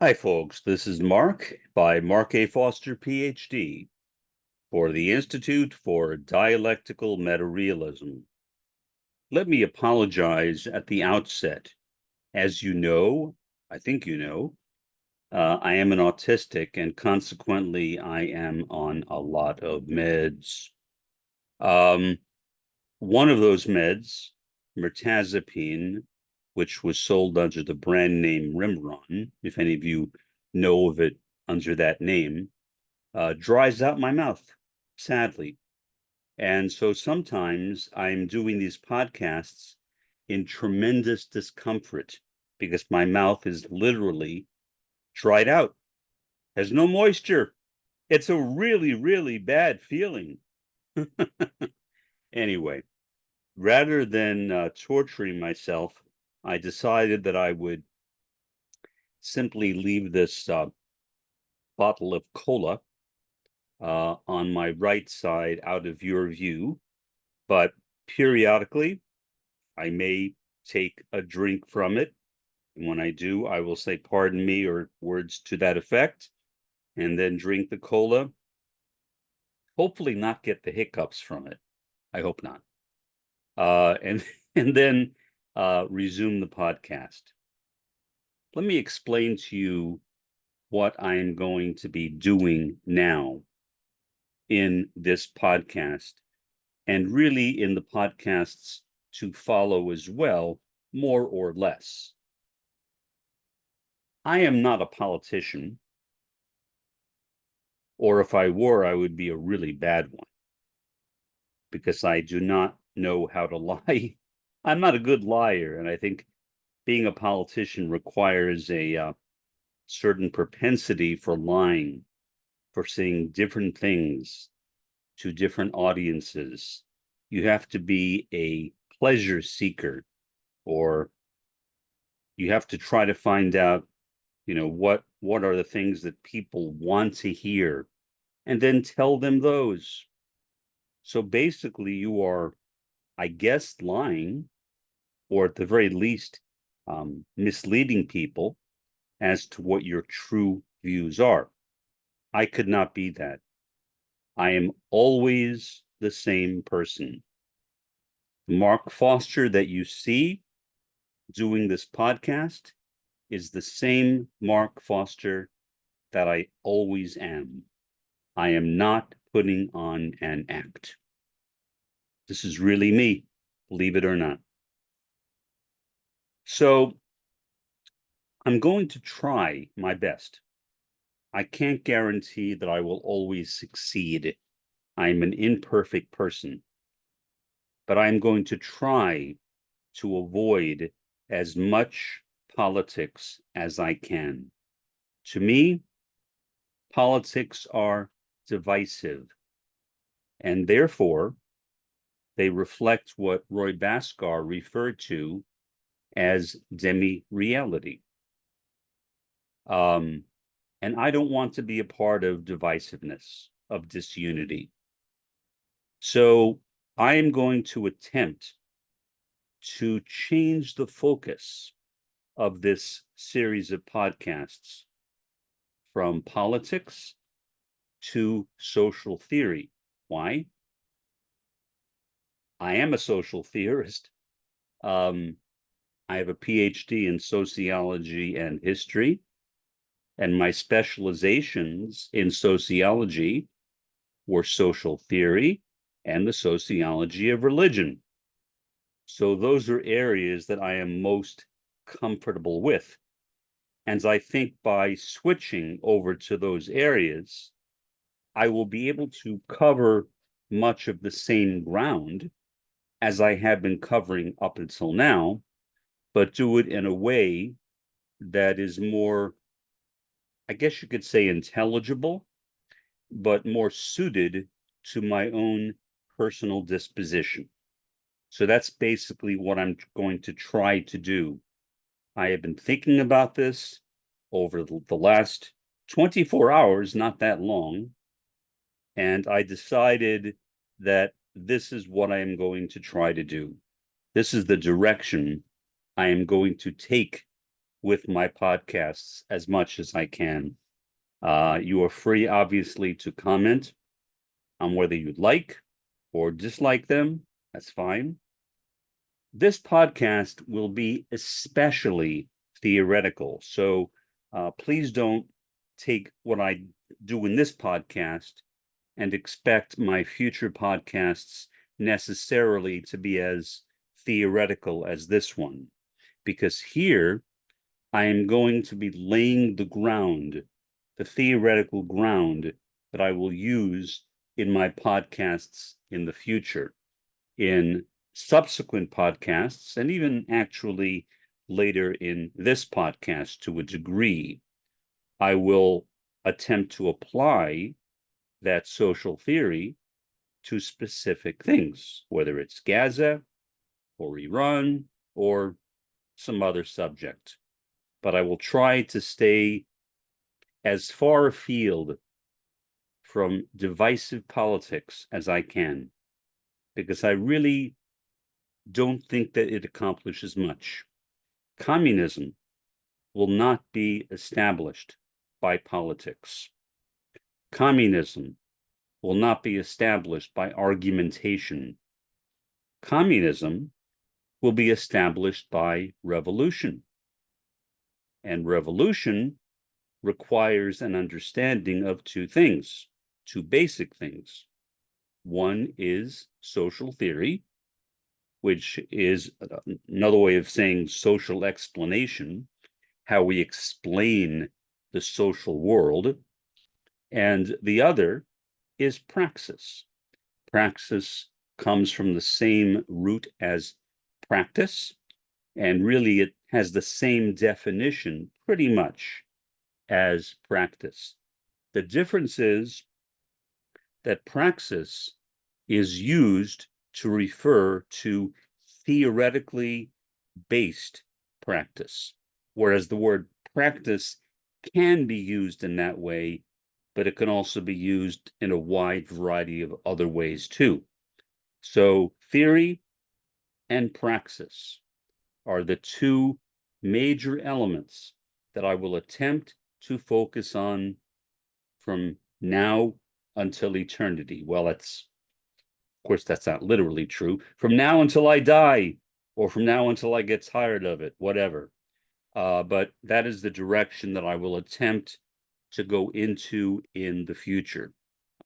Hi, folks. This is Mark by Mark A. Foster, Ph.D., for the Institute for Dialectical Metarealism. Let me apologize at the outset. As you know, I think you know, I am an autistic, and consequently, I am on a lot of meds. Um, One of those meds, mirtazapine, which was sold under the brand name Rimron, if any of you know of it under that name, dries out my mouth, sadly. And so sometimes I'm doing these podcasts in tremendous discomfort because my mouth is literally dried out, has no moisture. It's a really, really bad feeling. Anyway, rather than torturing myself, I decided that I would simply leave this bottle of cola on my right side out of your view, but periodically I may take a drink from it. And when I do, I will say, pardon me, or words to that effect, and then drink the cola. Hopefully, not get the hiccups from it. I hope not. And and then resume the podcast. Let me explain to you what I am going to be doing now in this podcast, and really in the podcasts to follow as well, more or less. I am not a politician, or if I were, I would be a really bad one because I do not know how to lie. I'm not a good liar, and I think being a politician requires a certain propensity for lying, for saying different things to different audiences. You have to be a pleasure seeker, or you have to try to find out, what are the things that people want to hear, and then tell them those. So basically, you are, I guess, lying, or at the very least, misleading people as to what your true views are. I could not be that. I am always the same person. Mark Foster that you see doing this podcast is the same Mark Foster that I always am. I am not putting on an act. This is really me, believe it or not. So I'm going to try my best. I can't guarantee that I will always succeed. I'm an imperfect person, but I'm going to try to avoid as much politics as I can. To me, politics are divisive, and therefore they reflect what Roy Bhaskar referred to as demi-reality. Um, and I don't want to be a part of divisiveness, of disunity. So I am going to attempt to change the focus of this series of podcasts from politics to social theory. Why? I am a social theorist. Um, I have a PhD in sociology and history, and my specializations in sociology were social theory and the sociology of religion. So those are areas that I am most comfortable with. And I think by switching over to those areas, I will be able to cover much of the same ground as I have been covering up until now, but do it in a way that is more, I guess you could say, intelligible, but more suited to my own personal disposition. So that's basically what I'm going to try to do. I have been thinking about this over the last 24 hours, not that long, and I decided that this is what I am going to try to do. This is the direction I am going to take with my podcasts as much as I can. You are free, obviously, to comment on whether you'd like or dislike them. That's fine. This podcast will be especially theoretical. So please don't take what I do in this podcast and expect my future podcasts necessarily to be as theoretical as this one, because here I am going to be laying the ground, the theoretical ground that I will use in my podcasts in the future. In subsequent podcasts, and even actually later in this podcast to a degree, I will attempt to apply that social theory to specific things, whether it's Gaza or Iran or some other subject. But I will try to stay as far afield from divisive politics as I can, because I really don't think that it accomplishes much. Communism will not be established by politics. Communism will not be established by argumentation. Communism will be established by revolution. And revolution requires an understanding of two things, two basic things. One is social theory, which is another way of saying social explanation, how we explain the social world. And the other is praxis. Praxis comes from the same root as practice, and really it has the same definition pretty much as practice. The difference is that praxis is used to refer to theoretically based practice, whereas the word practice can be used in that way, but it can also be used in a wide variety of other ways too. So theory and praxis are the two major elements that I will attempt to focus on from now until eternity. Well, of course, that's not literally true. From now until I die, or from now until I get tired of it, whatever. But that is the direction that I will attempt to go into in the future.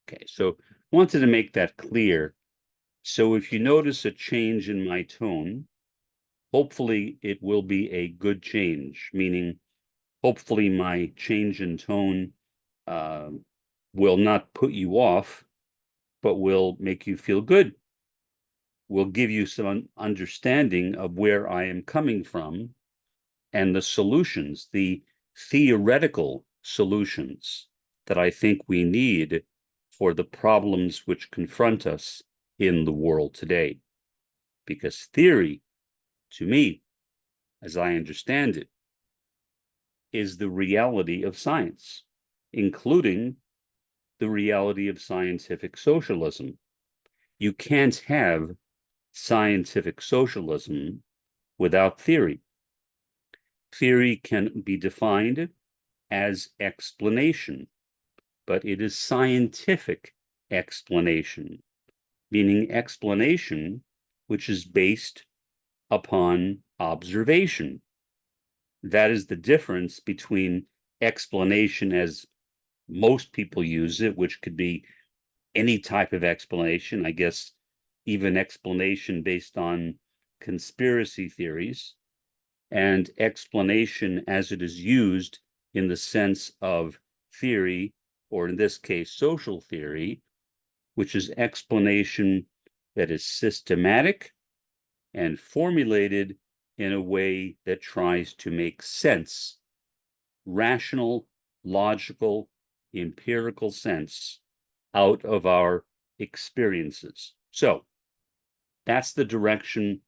Okay, so wanted to make that clear. So if you notice a change in my tone, hopefully it will be a good change, meaning hopefully my change in tone will not put you off, but will make you feel good, will give you some understanding of where I am coming from and the solutions, the theoretical solutions that I think we need for the problems which confront us in the world today. Because theory, to me, as I understand it, is the reality of science, including the reality of scientific socialism. You can't have scientific socialism without theory. Theory can be defined as explanation, but it is scientific explanation, meaning explanation which is based upon observation. That is the difference between explanation as most people use it, which could be any type of explanation, I guess even explanation based on conspiracy theories, and explanation as it is used in the sense of theory, or in this case, social theory, which is explanation that is systematic and formulated in a way that tries to make sense, rational, logical, empirical sense out of our experiences. So that's the direction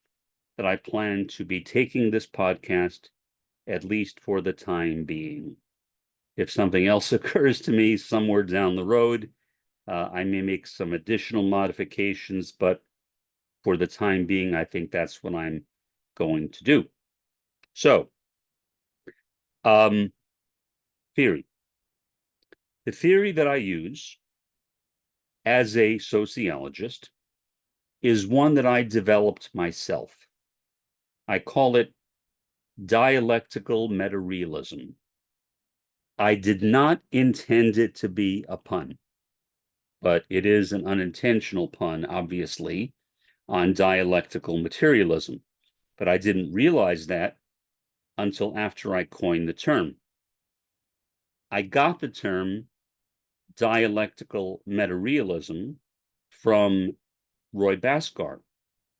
that I plan to be taking this podcast, at least for the time being. If something else occurs to me somewhere down the road, I may make some additional modifications, but for the time being, I think that's what I'm going to do. So Theory. The theory that I use as a sociologist is one that I developed myself. I call it dialectical meta-realism. I did not intend it to be a pun, but it is an unintentional pun, obviously, on dialectical materialism. But I didn't realize that until after I coined the term. I got the term dialectical meta-realism from Roy Bhaskar,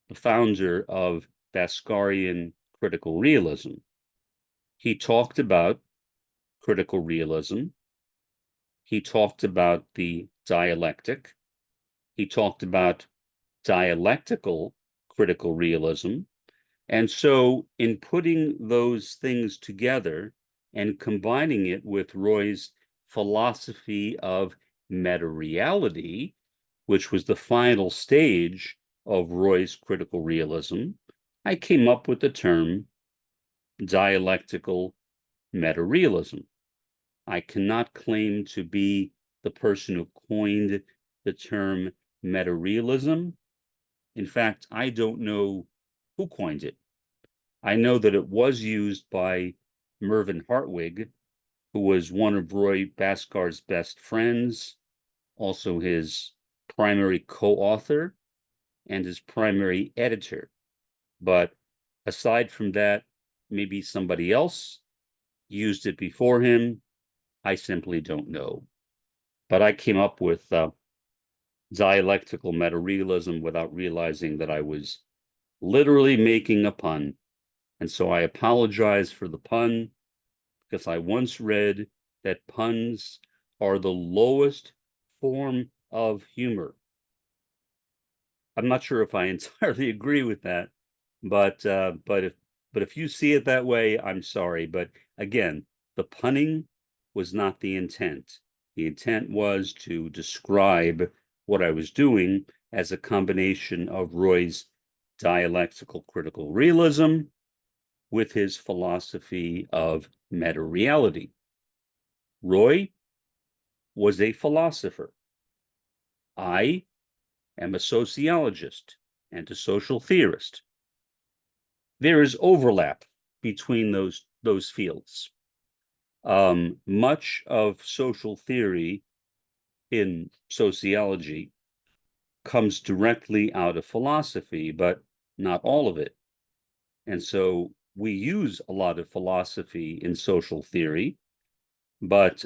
the founder of Bhaskarian critical realism. He talked about critical realism. He talked about the dialectic. He talked about dialectical critical realism. And so in putting those things together and combining it with Roy's philosophy of meta-reality, which was the final stage of Roy's critical realism, I came up with the term dialectical meta-realism. I cannot claim to be the person who coined the term meta-realism. In fact, I don't know who coined it. I know that it was used by Mervyn Hartwig, who was one of Roy Bhaskar's best friends, also his primary co-author and his primary editor. But aside from that, maybe somebody else used it before him. I simply don't know. But I came up with dialectical meta-realism without realizing that I was literally making a pun. And so I apologize for the pun, because I once read that puns are the lowest form of humor. I'm not sure if I entirely agree with that, but if you see it that way, I'm sorry. But again, the punning was not the intent. The intent was to describe what I was doing as a combination of Roy's dialectical critical realism with his philosophy of meta-reality. Roy was a philosopher. I am a sociologist and a social theorist. There is overlap between those fields. Much of social theory in sociology comes directly out of philosophy, but not all of it. And so we use a lot of philosophy in social theory, but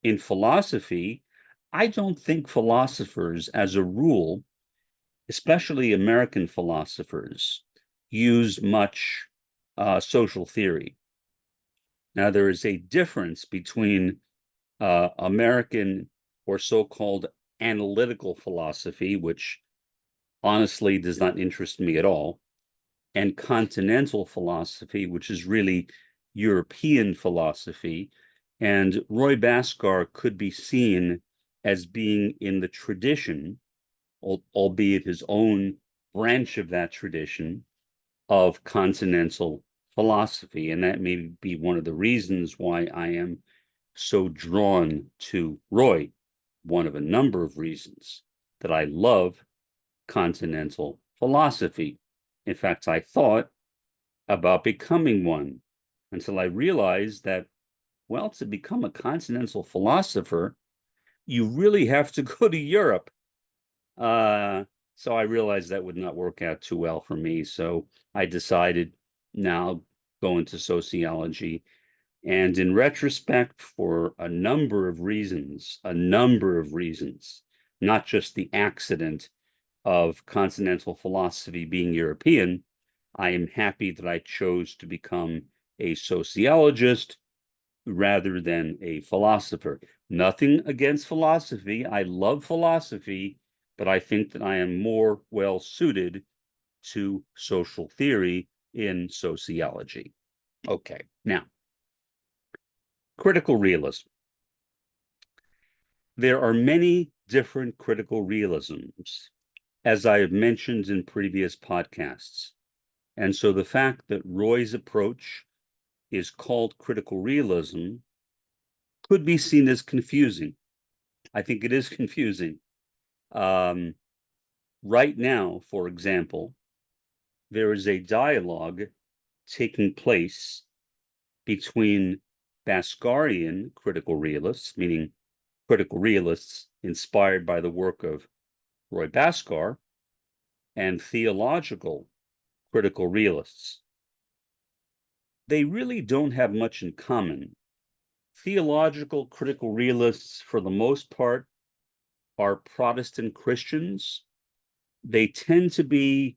in philosophy, I don't think philosophers, as a rule, especially American philosophers, use much social theory. Now, there is a difference between American or so-called analytical philosophy, which honestly does not interest me at all, and continental philosophy, which is really European philosophy. And Roy Bhaskar could be seen as being in the tradition, albeit his own branch of that tradition, of continental philosophy. And that may be one of the reasons why I am so drawn to Roy, one of a number of reasons that I love continental philosophy. In fact, I thought about becoming one until I realized that, well, to become a continental philosopher, you really have to go to Europe. So I realized that would not work out too well for me. So I decided now go into sociology. And in retrospect, for a number of reasons, not just the accident of continental philosophy being European, I am happy that I chose to become a sociologist rather than a philosopher. Nothing against philosophy. I love philosophy, but I think that I am more well suited to social theory in sociology. Okay, now, critical realism. There are many different critical realisms, as I have mentioned in previous podcasts. And so the fact that Roy's approach is called critical realism could be seen as confusing. I think it is confusing. Right now, for example, there is a dialogue taking place between Bhaskarian critical realists, meaning critical realists inspired by the work of Roy Bhaskar, and theological critical realists. They really don't have much in common. Theological critical realists, for the most part, are Protestant Christians. They tend to be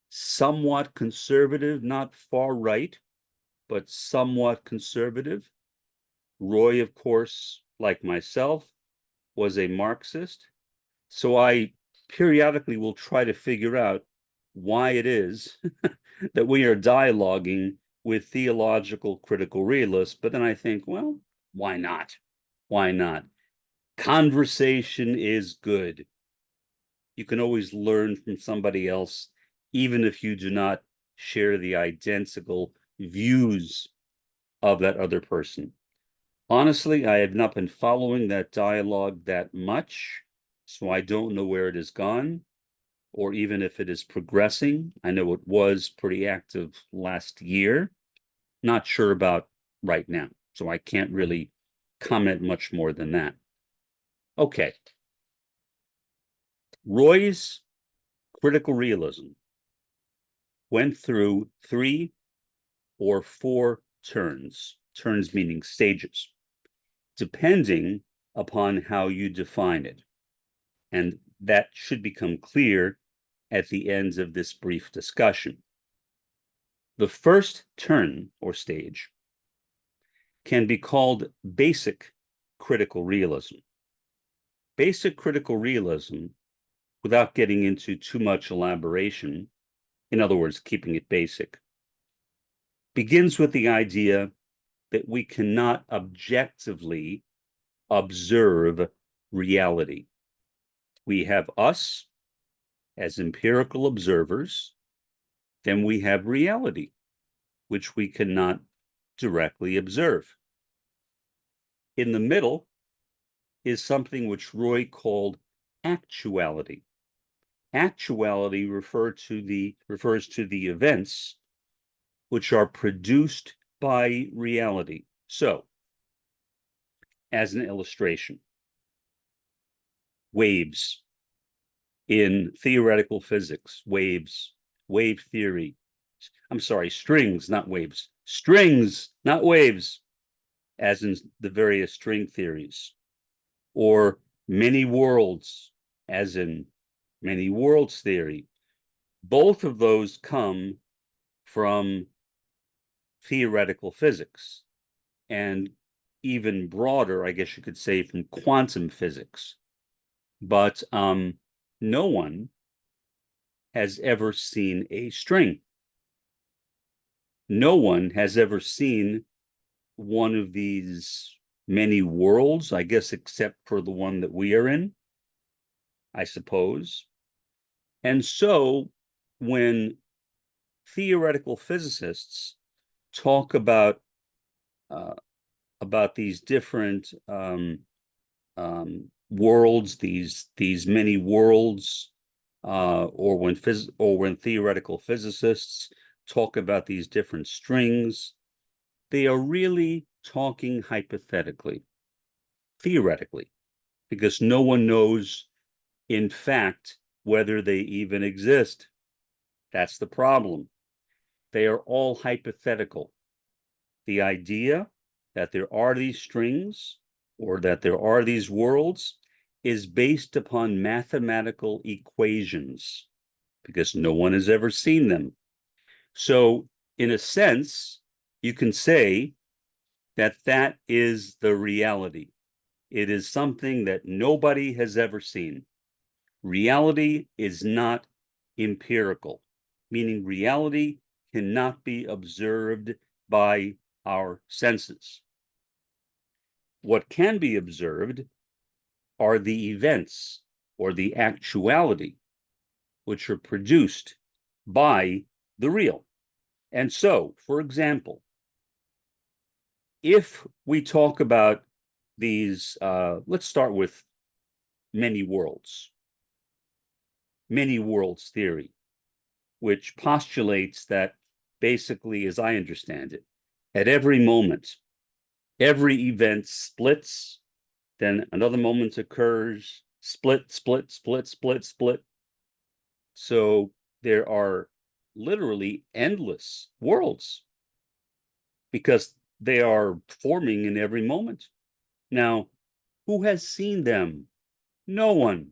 somewhat conservative, not far right, but somewhat conservative. Roy, of course, like myself, was a Marxist. So I periodically will try to figure out why it is that we are dialoguing with theological critical realists. But then I think, well, why not? Why not? Conversation is good. You can always learn from somebody else, even if you do not share the identical views of that other person. Honestly, I have not been following that dialogue that much, so I don't know where it has gone, or even if it is progressing. I know it was pretty active last year. Not sure about right now, so I can't really comment much more than that. Okay. Roy's critical realism went through 3 or 4 turns, turns meaning stages, depending upon how you define it. And that should become clear at the end of this brief discussion. The first turn or stage can be called basic critical realism. Basic critical realism, without getting into too much elaboration, in other words, keeping it basic, begins with the idea that we cannot objectively observe reality. We have us as empirical observers, then we have reality, which we cannot directly observe. In the middle is something which Roy called actuality. Actuality refers to the events which are produced by reality. So, as an illustration, waves in theoretical physics, wave theory. I'm sorry, strings, not waves. Strings, not waves, as in the various string theories. Or many worlds, as in many worlds theory. Both of those come from theoretical physics, and even broader, I guess you could say, from quantum physics. But no one has ever seen a string. No one has ever seen one of these many worlds, I guess, except for the one that we are in, I suppose. And so when theoretical physicists talk about these different worlds, these many worlds, or when theoretical physicists talk about these different strings, they are really talking hypothetically, theoretically, because no one knows, in fact, whether they even exist. That's the problem. They are all hypothetical. The idea that there are these strings or that there are these worlds is based upon mathematical equations because no one has ever seen them. So, in a sense, you can say that that is the reality. It is something that nobody has ever seen. Reality is not empirical, meaning reality cannot be observed by our senses. What can be observed are the events or the actuality which are produced by the real. And so, for example, if we talk about these, let's start with many worlds theory, which postulates that basically, as I understand it, at every moment, every event splits, then another moment occurs, split, split, split, split, split. So there are literally endless worlds because they are forming in every moment. Now, who has seen them? No one,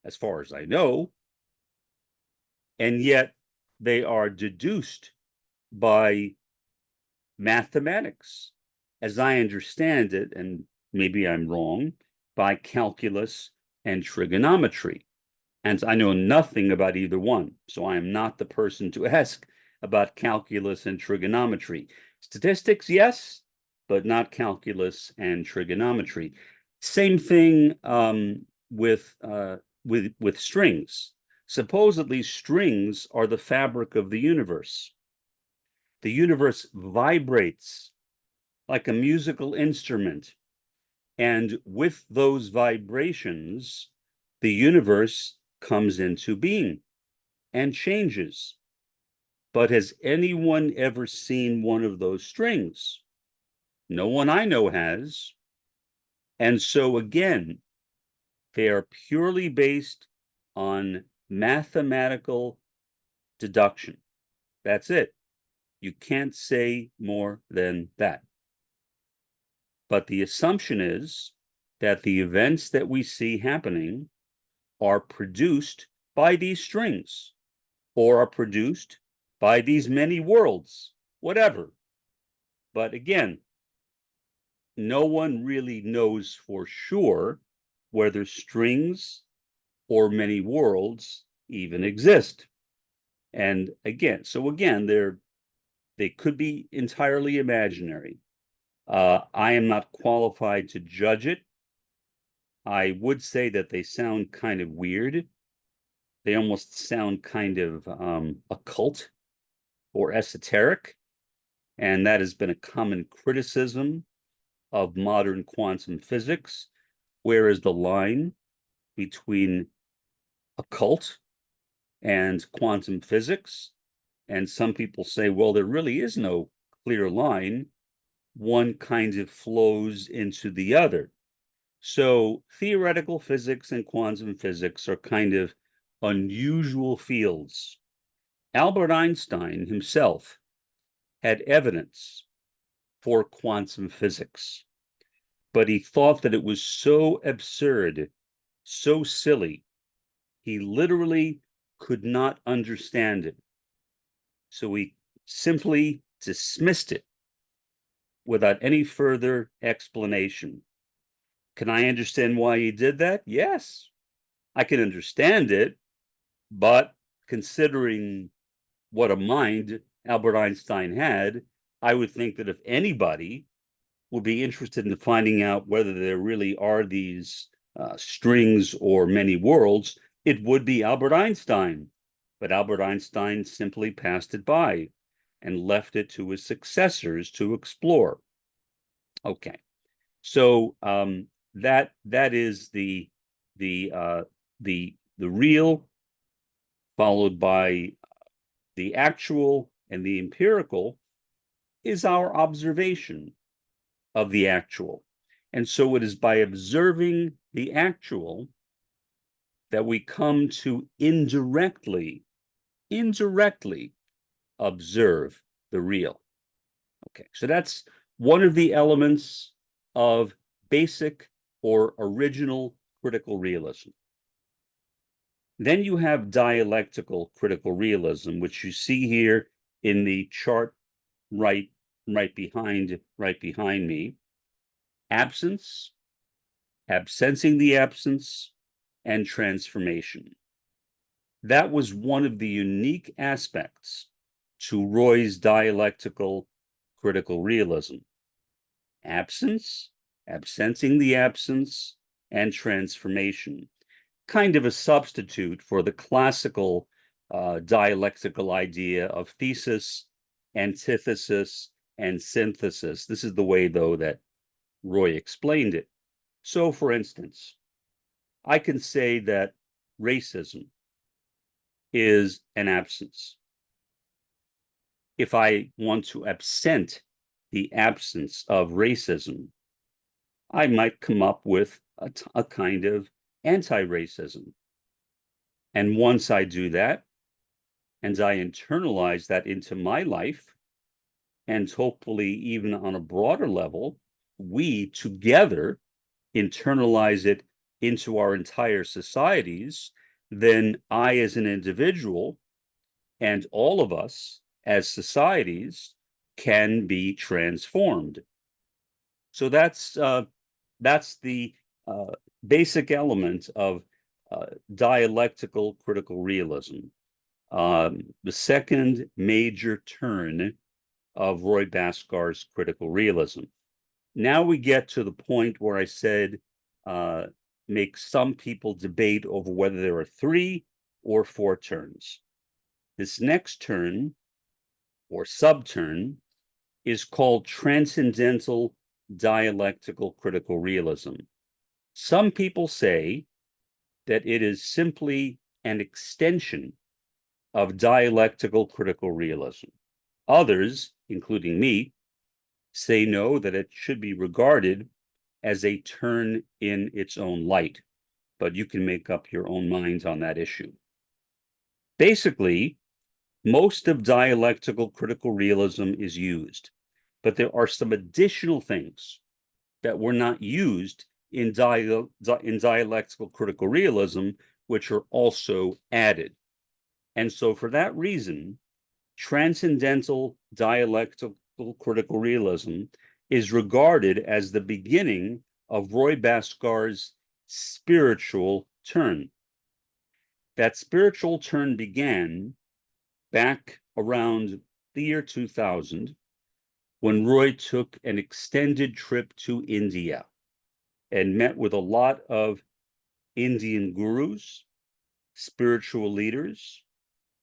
as far as I know. And yet they are deduced by mathematics, as I understand it, and maybe I'm wrong, by calculus and trigonometry. And I know nothing about either one, so I am not the person to ask about calculus and trigonometry. Statistics, yes, but not calculus and trigonometry. Same thing with strings. Supposedly, strings are the fabric of the universe. The universe vibrates like a musical instrument, and with those vibrations, the universe comes into being and changes. But has anyone ever seen one of those strings? No one I know has. And so again, they are purely based on mathematical deduction. That's it. You can't say more than that. But the assumption is that the events that we see happening are produced by these strings or are produced by these many worlds, whatever. But again, no one really knows for sure whether strings or many worlds even exist. And again, they could be entirely imaginary. I am not qualified to judge it. I would say that they sound kind of weird. They almost sound kind of occult or esoteric. And that has been a common criticism of modern quantum physics. Where is the line between occult and quantum physics? And some people say, well, there really is no clear line. One kind of flows into the other. So theoretical physics and quantum physics are kind of unusual fields. Albert Einstein himself had evidence for quantum physics, but he thought that it was so absurd, so silly, he literally could not understand it. So he simply dismissed it without any further explanation. Can I understand why he did that? Yes, I can understand it, but considering what a mind Albert Einstein had, I would think that if anybody would be interested in finding out whether there really are these strings or many worlds, it would be Albert Einstein. But Albert Einstein simply passed it by and left it to his successors to explore. Okay, so that is the real, followed by the actual, and the empirical is our observation of the actual. And so it is by observing the actual that we come to indirectly observe the real. Okay, so that's one of the elements of basic or original critical realism. Then you have dialectical critical realism, which you see here in the chart right behind me. Absence, absensing the absence, and transformation. That was one of the unique aspects to Roy's dialectical critical realism. Absence, absensing the absence, and transformation. Kind of a substitute for the classical dialectical idea of thesis, antithesis, and synthesis. This is the way, though, that Roy explained it. So, for instance, I can say that racism is an absence. If I want to absent the absence of racism, I might come up with a kind of anti-racism. And once I do that, and I internalize that into my life, and hopefully even on a broader level, we together internalize it into our entire societies, then I as an individual and all of us as societies can be transformed. So that's the basic element of dialectical critical realism. The second major turn of Roy Bhaskar's critical realism. Now we get to the point where I said make some people debate over whether there are 3 or 4 turns. This next turn, or subturn, is called transcendental dialectical critical realism. Some people say that it is simply an extension of dialectical critical realism. Others, including me, say no, that it should be regarded as a turn in its own light, but you can make up your own minds on that issue. Basically, most of dialectical critical realism is used, but there are some additional things that were not used in dialectical critical realism, which are also added. And so for that reason, transcendental dialectical critical realism is regarded as the beginning of Roy Bhaskar's spiritual turn. That spiritual turn began back around the year 2000, when Roy took an extended trip to India and met with a lot of Indian gurus, spiritual leaders,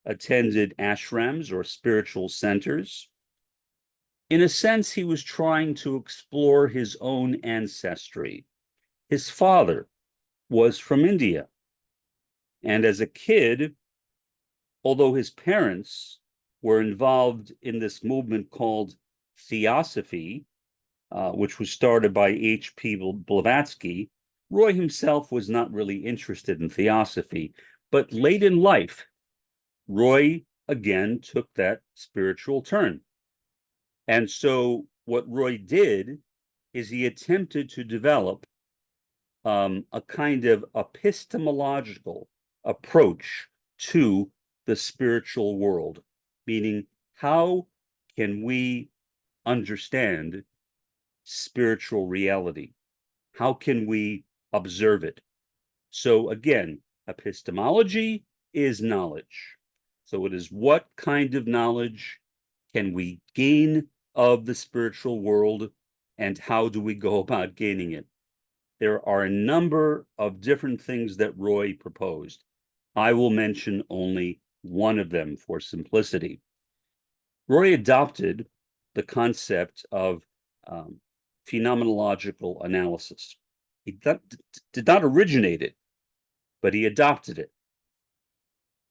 attended ashrams or spiritual centers. In a sense, he was trying to explore his own ancestry. His father was from India. And as a kid, although his parents were involved in this movement called Theosophy, which was started by H.P. Blavatsky, Roy himself was not really interested in Theosophy. But late in life, Roy again took that spiritual turn. And so what Roy did is he attempted to develop a kind of epistemological approach to the spiritual world, meaning how can we understand spiritual reality? How can we observe it? So again, epistemology is knowledge. So it is what kind of knowledge can we gain of the spiritual world, and how do we go about gaining it? There are a number of different things that Roy proposed. I will mention only one of them for simplicity. Roy adopted the concept of phenomenological analysis. He did not originate it, but he adopted it.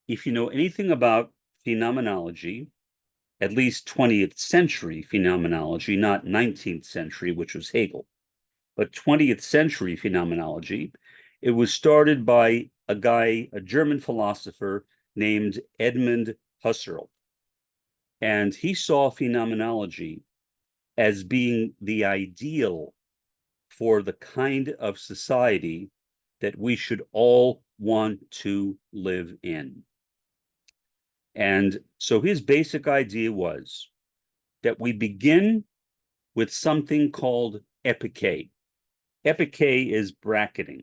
If you know anything about phenomenology, at least 20th century phenomenology, not 19th century, which was Hegel, but 20th century phenomenology, it was started by a German philosopher named Edmund Husserl. And he saw phenomenology as being the ideal for the kind of society that we should all want to live in. And so his basic idea was that we begin with something called epike. Epike is bracketing.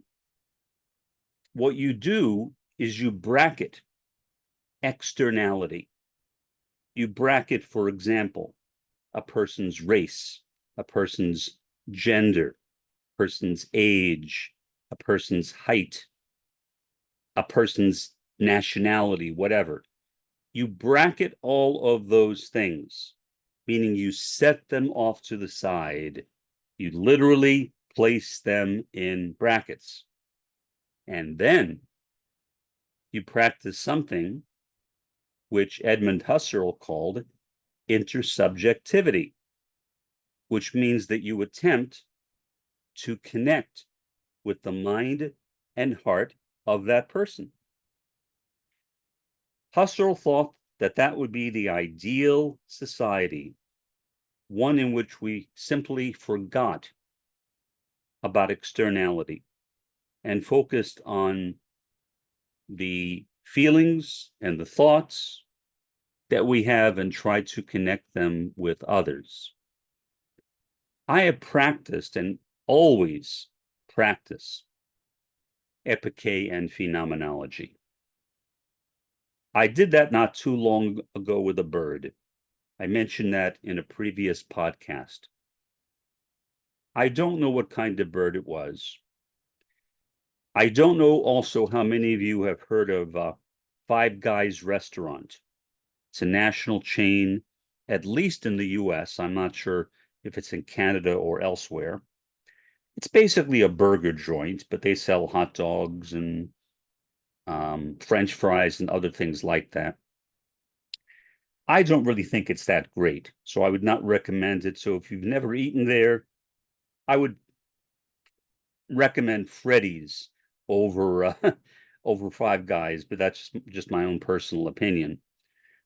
What you do is you bracket externality. You bracket, for example, a person's race, a person's gender, a person's age, a person's height, a person's nationality, whatever. You bracket all of those things. meaning you set them off to the side. You literally place them in brackets. And then you practice something which Edmund Husserl called intersubjectivity, which means that you attempt to connect with the mind and heart of that person. Husserl thought that that would be the ideal society, one in which we simply forgot about externality and focused on the feelings and the thoughts that we have and try to connect them with others. I have practiced and always practice epiche and phenomenology. I did that not too long ago with a bird. I mentioned that in a previous podcast. I don't know what kind of bird it was. I don't know also how many of you have heard of Five Guys restaurant. It's a national chain, at least in the US. I'm not sure if it's in Canada or elsewhere. It's basically a burger joint, but they sell hot dogs and French fries and other things like that. I don't really think it's that great, so I would not recommend it. So if you've never eaten there, I would recommend Freddy's over over Five Guys, but that's just my own personal opinion.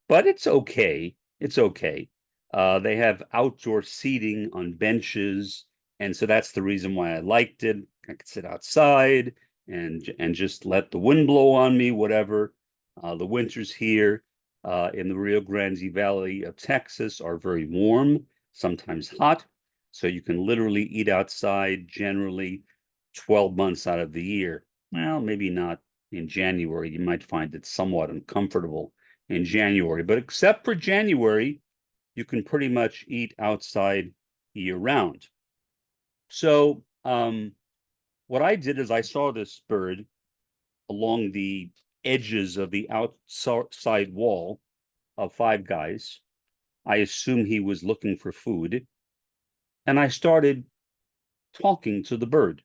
But it's okay. It's okay. They have outdoor seating on benches, and so that's the reason why I liked it. I could sit outside and just let the wind blow on me, whatever. The winters here in the Rio Grande Valley of Texas are very warm, sometimes hot, so you can literally eat outside generally 12 months out of the year. Well, maybe not in January. You might find it somewhat uncomfortable in January, but except for January, you can pretty much eat outside year round. So what I did is I saw this bird along the edges of the outside wall of Five Guys. I assume he was looking for food, and I started talking to the bird.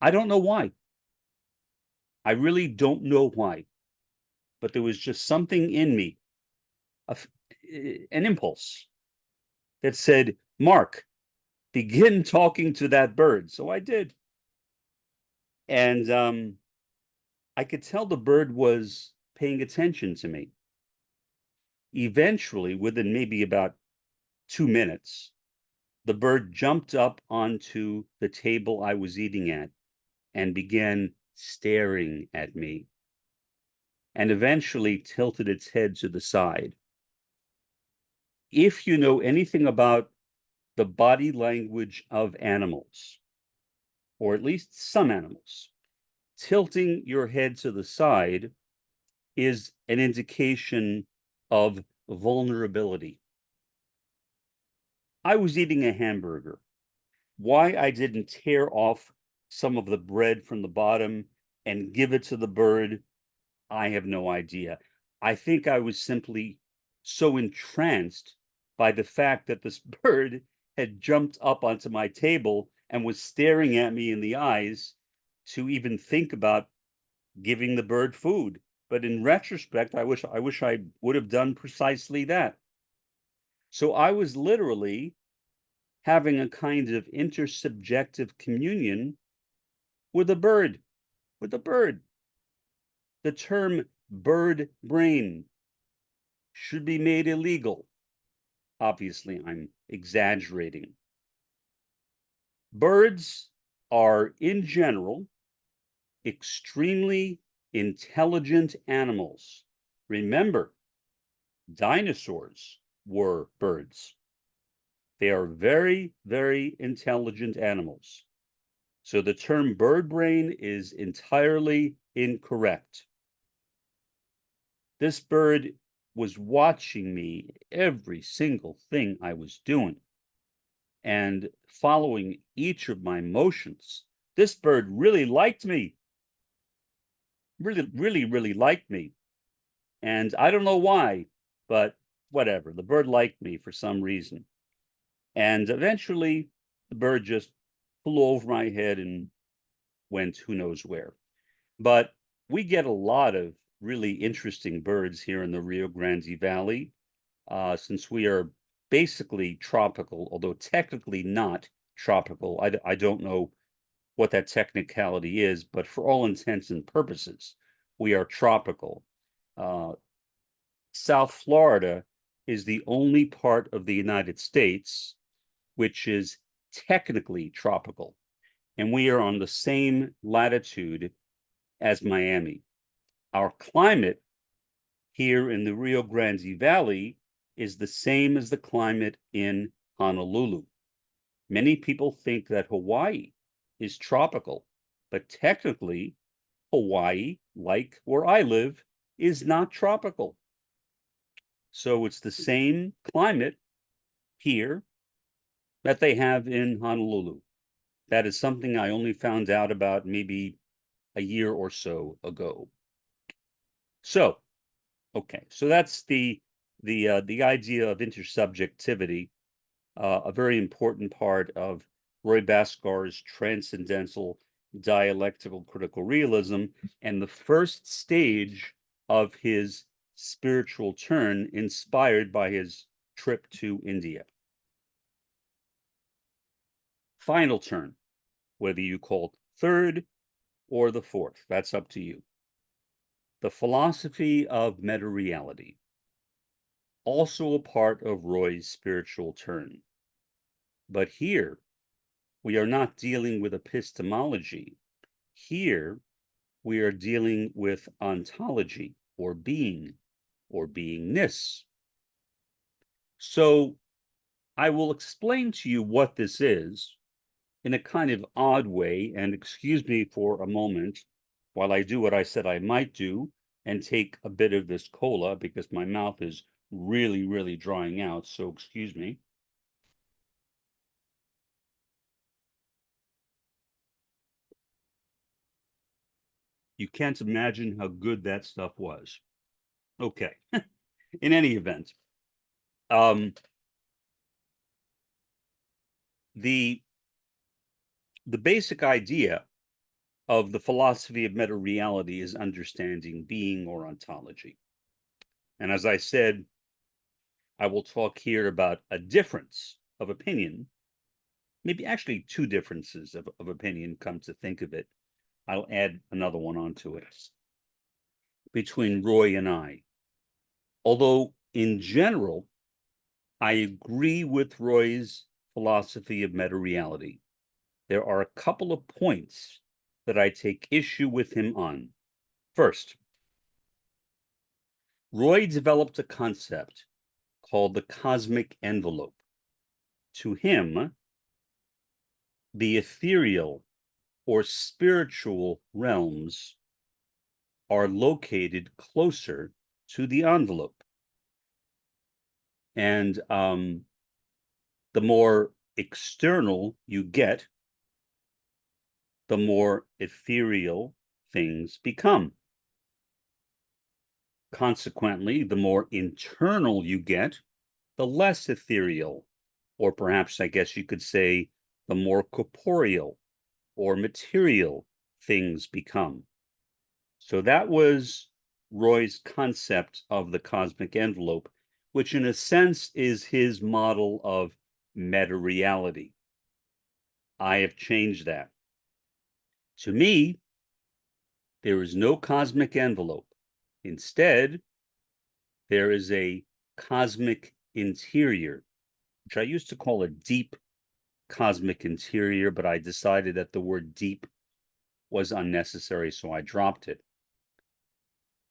I don't know why. I really don't know why, but there was just something in me, an impulse that said, Mark, begin talking to that bird. So I did. And I could tell the bird was paying attention to me. Eventually, within maybe about 2 minutes, the bird jumped up onto the table I was eating at and began staring at me, and eventually tilted its head to the side. If you know anything about the body language of animals, or at least some animals, tilting your head to the side is an indication of vulnerability. I was eating a hamburger. Why I didn't tear off some of the bread from the bottom and give it to the bird, I have no idea. I think I was simply so entranced by the fact that this bird had jumped up onto my table and was staring at me in the eyes to even think about giving the bird food. But in retrospect, I wish I would have done precisely that. So I was literally having a kind of intersubjective communion with a bird, with a bird. The term bird brain should be made illegal. Obviously, I'm exaggerating. Birds are, in general, extremely intelligent animals. Remember, dinosaurs were birds. They are very, very intelligent animals. So the term bird brain is entirely incorrect. This bird was watching me every single thing I was doing and following each of my motions. This bird really liked me. Really liked me. And I don't know why, but whatever. The bird liked me for some reason. And eventually, the bird just flew over my head and went who knows where. But we get a lot of really interesting birds here in the Rio Grande Valley, since we are basically tropical, although technically not tropical. I don't know what that technicality is, but for all intents and purposes, we are tropical. South Florida is the only part of the United States which is technically tropical, and we are on the same latitude as Miami. Our climate here in the Rio Grande Valley is the same as the climate in Honolulu. Many people think that Hawaii is tropical, but technically, Hawaii, like where I live, is not tropical. So it's the same climate here that they have in Honolulu. That is something I only found out about maybe a year or so ago. So, okay, so that's the idea of intersubjectivity, a very important part of Roy Bhaskar's transcendental dialectical critical realism, and the first stage of his spiritual turn inspired by his trip to India. Final turn, whether you call it third or the fourth, that's up to you. The philosophy of meta-reality, also a part of Roy's spiritual turn. But here, we are not dealing with epistemology. Here, we are dealing with ontology, or being, or beingness. So I will explain to you what this is in a kind of odd way, and excuse me for a moment while I do what I said I might do and take a bit of this cola because my mouth is really, really drying out, so excuse me. You can't imagine how good that stuff was. Okay. In any event, the basic idea of the philosophy of meta-reality is understanding being or ontology. And as I said, I will talk here about a difference of opinion, maybe actually two differences of opinion, come to think of it. I'll add another one onto it, between Roy and I. Although in general, I agree with Roy's philosophy of meta-reality, there are a couple of points that I take issue with him on. First, Roy developed a concept called the cosmic envelope. To him, the ethereal or spiritual realms are located closer to the envelope. And the more external you get, the more ethereal things become. Consequently, the more internal you get, the less ethereal, or perhaps I guess you could say the more corporeal or material things become. So that was Roy's concept of the cosmic envelope, which in a sense is his model of meta-reality. I have changed that. To me, there is no cosmic envelope. Instead, there is a cosmic interior, which I used to call a deep cosmic interior, but I decided that the word deep was unnecessary, so I dropped it.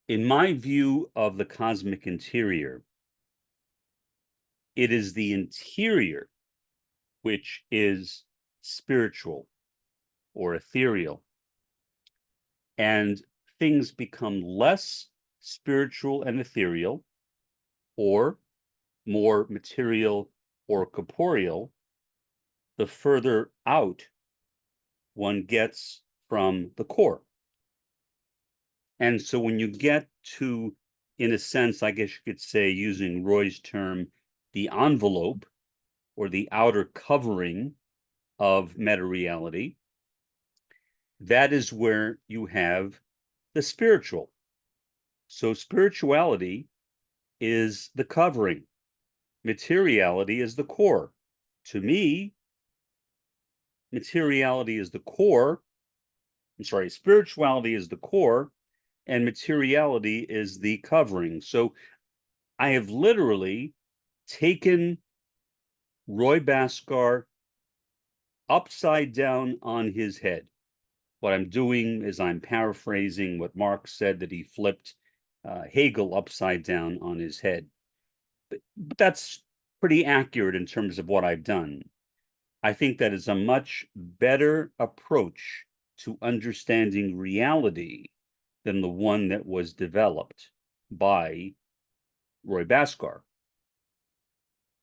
In my view of the cosmic interior, it is the interior which is spiritual or ethereal, and things become less spiritual and ethereal, or more material or corporeal, the further out one gets from the core. And so when you get to in a sense, I guess you could say, using Roy's term, the envelope or the outer covering of meta-reality, that is where you have the spiritual. So spirituality is the covering. Materiality is the core. To me, materiality is the core. I'm sorry, spirituality is the core, and materiality is the covering. So I have literally taken Roy Bhaskar upside down on his head. What I'm doing is I'm paraphrasing what Marx said, that he flipped Hegel upside down on his head. But that's pretty accurate in terms of what I've done. I think that is a much better approach to understanding reality than the one that was developed by Roy Bhaskar.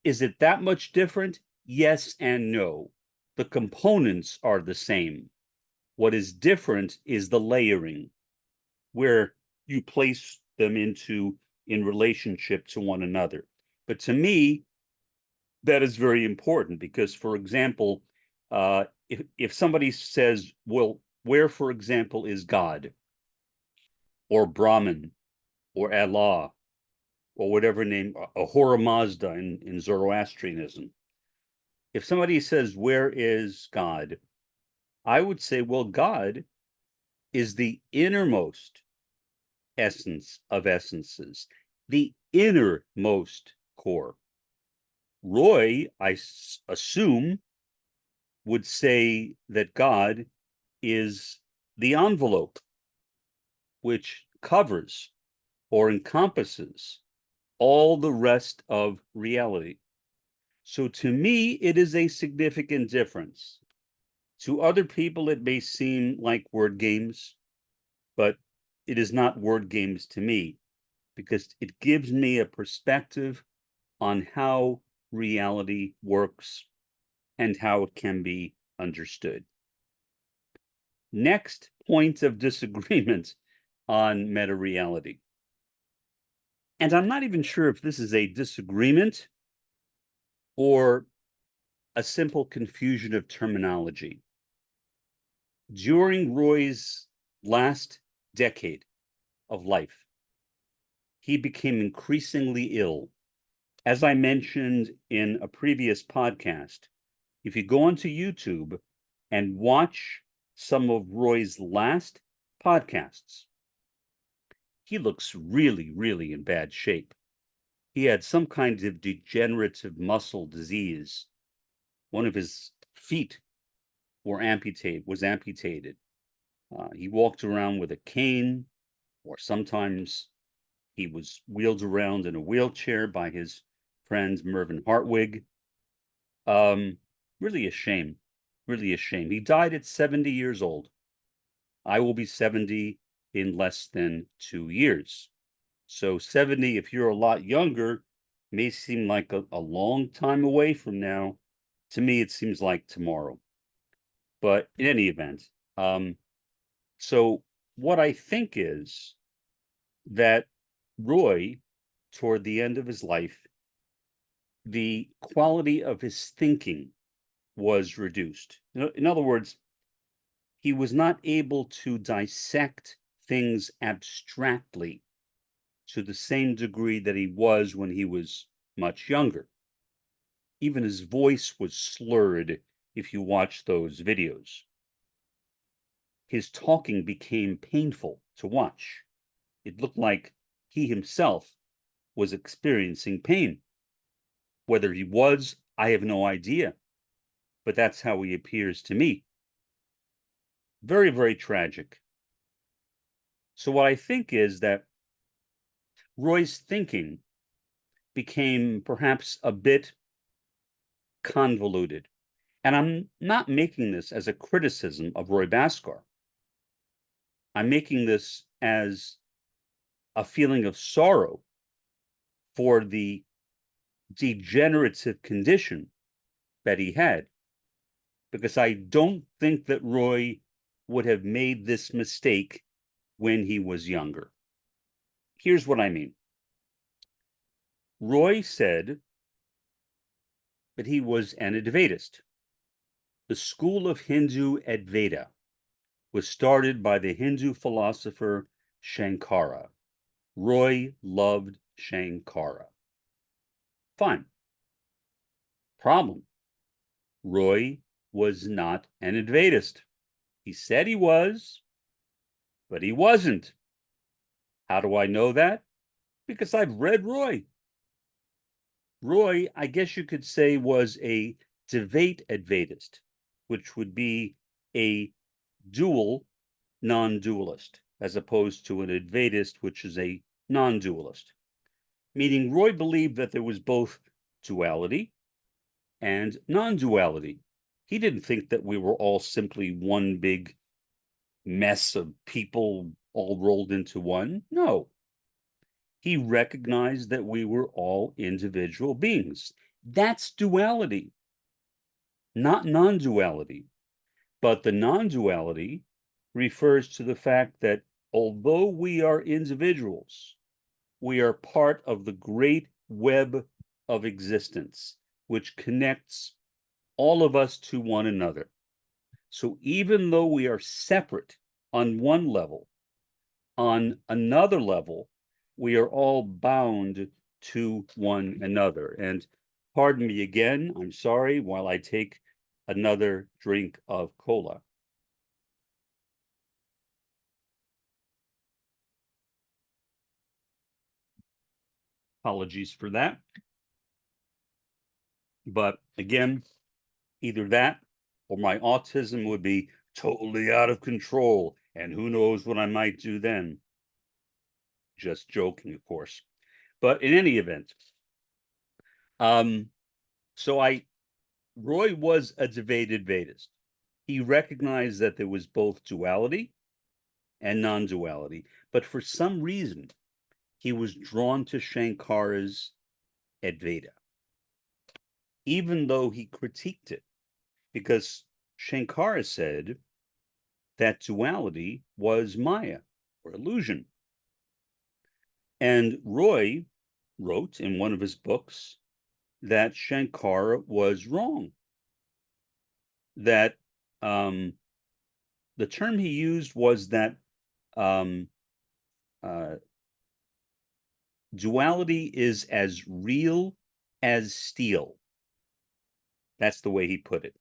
Is it that much different? Yes and no. The components are the same. What is different is the layering, where you place them in relationship to one another. But to me, that is very important because, for example, if somebody says, well, where, for example, is God or Brahman or Allah or whatever name, Ahura Mazda in Zoroastrianism, if somebody says, where is God? I would say, well, God is the innermost essence of essences, the innermost core. Roy, I assume, would say that God is the envelope which covers or encompasses all the rest of reality. So to me, it is a significant difference. To other people, it may seem like word games, but it is not word games to me because it gives me a perspective on how reality works and how it can be understood. Next point of disagreement on meta-reality. And I'm not even sure if this is a disagreement or a simple confusion of terminology. During Roy's last decade of life, he became increasingly ill. As I mentioned in a previous podcast, if you go onto YouTube and watch some of Roy's last podcasts, he looks really, really in bad shape. He had some kind of degenerative muscle disease. One of his feet was amputated. He walked around with a cane, or sometimes he was wheeled around in a wheelchair by his friend Mervyn Hartwig. Really a shame. Really a shame. He died at 70 years old. I will be 70 in less than 2 years. So 70, if you're a lot younger, may seem like a long time away from now. To me, it seems like tomorrow. But in any event, so what I think is that Roy, toward the end of his life, the quality of his thinking was reduced. In other words, he was not able to dissect things abstractly to the same degree that he was when he was much younger. Even his voice was slurred if you watch those videos. His talking became painful to watch. It looked like he himself was experiencing pain. Whether he was, I have no idea, but that's how he appears to me. Very, very tragic. So what I think is that Roy's thinking became perhaps a bit convoluted. And I'm not making this as a criticism of Roy Bhaskar. I'm making this as a feeling of sorrow for the degenerative condition that he had, because I don't think that Roy would have made this mistake when he was younger. Here's what I mean. Roy said that he was an Advaitist. The school of Hindu Advaita was started by the Hindu philosopher Shankara. Roy loved Shankara. Fine. Problem. Roy was not an Advaitist. He said he was, but he wasn't. How do I know that? Because I've read Roy. Roy, I guess you could say, was a Dvait Advaitist, which would be a dual non-dualist, as opposed to an Advaitist, which is a non-dualist. Meaning Roy believed that there was both duality and non-duality. He didn't think that we were all simply one big mess of people all rolled into one. No. He recognized that we were all individual beings. That's duality, not non-duality. But the non-duality refers to the fact that although we are individuals, we are part of the great web of existence, which connects all of us to one another. So even though we are separate on one level, on another level, we are all bound to one another. And pardon me again, I'm sorry, while I take another drink of cola. Apologies for that. But again, either that or my autism would be totally out of control, and who knows what I might do then. Just joking, of course. But in any event, so Roy was a debated Vedist. He recognized that there was both duality and non-duality, but for some reason, he was drawn to Shankara's Advaita, even though he critiqued it, because Shankara said that duality was Maya, or illusion. And Roy wrote in one of his books that Shankara was wrong. That the term he used was that duality is as real as steel. That's the way he put it.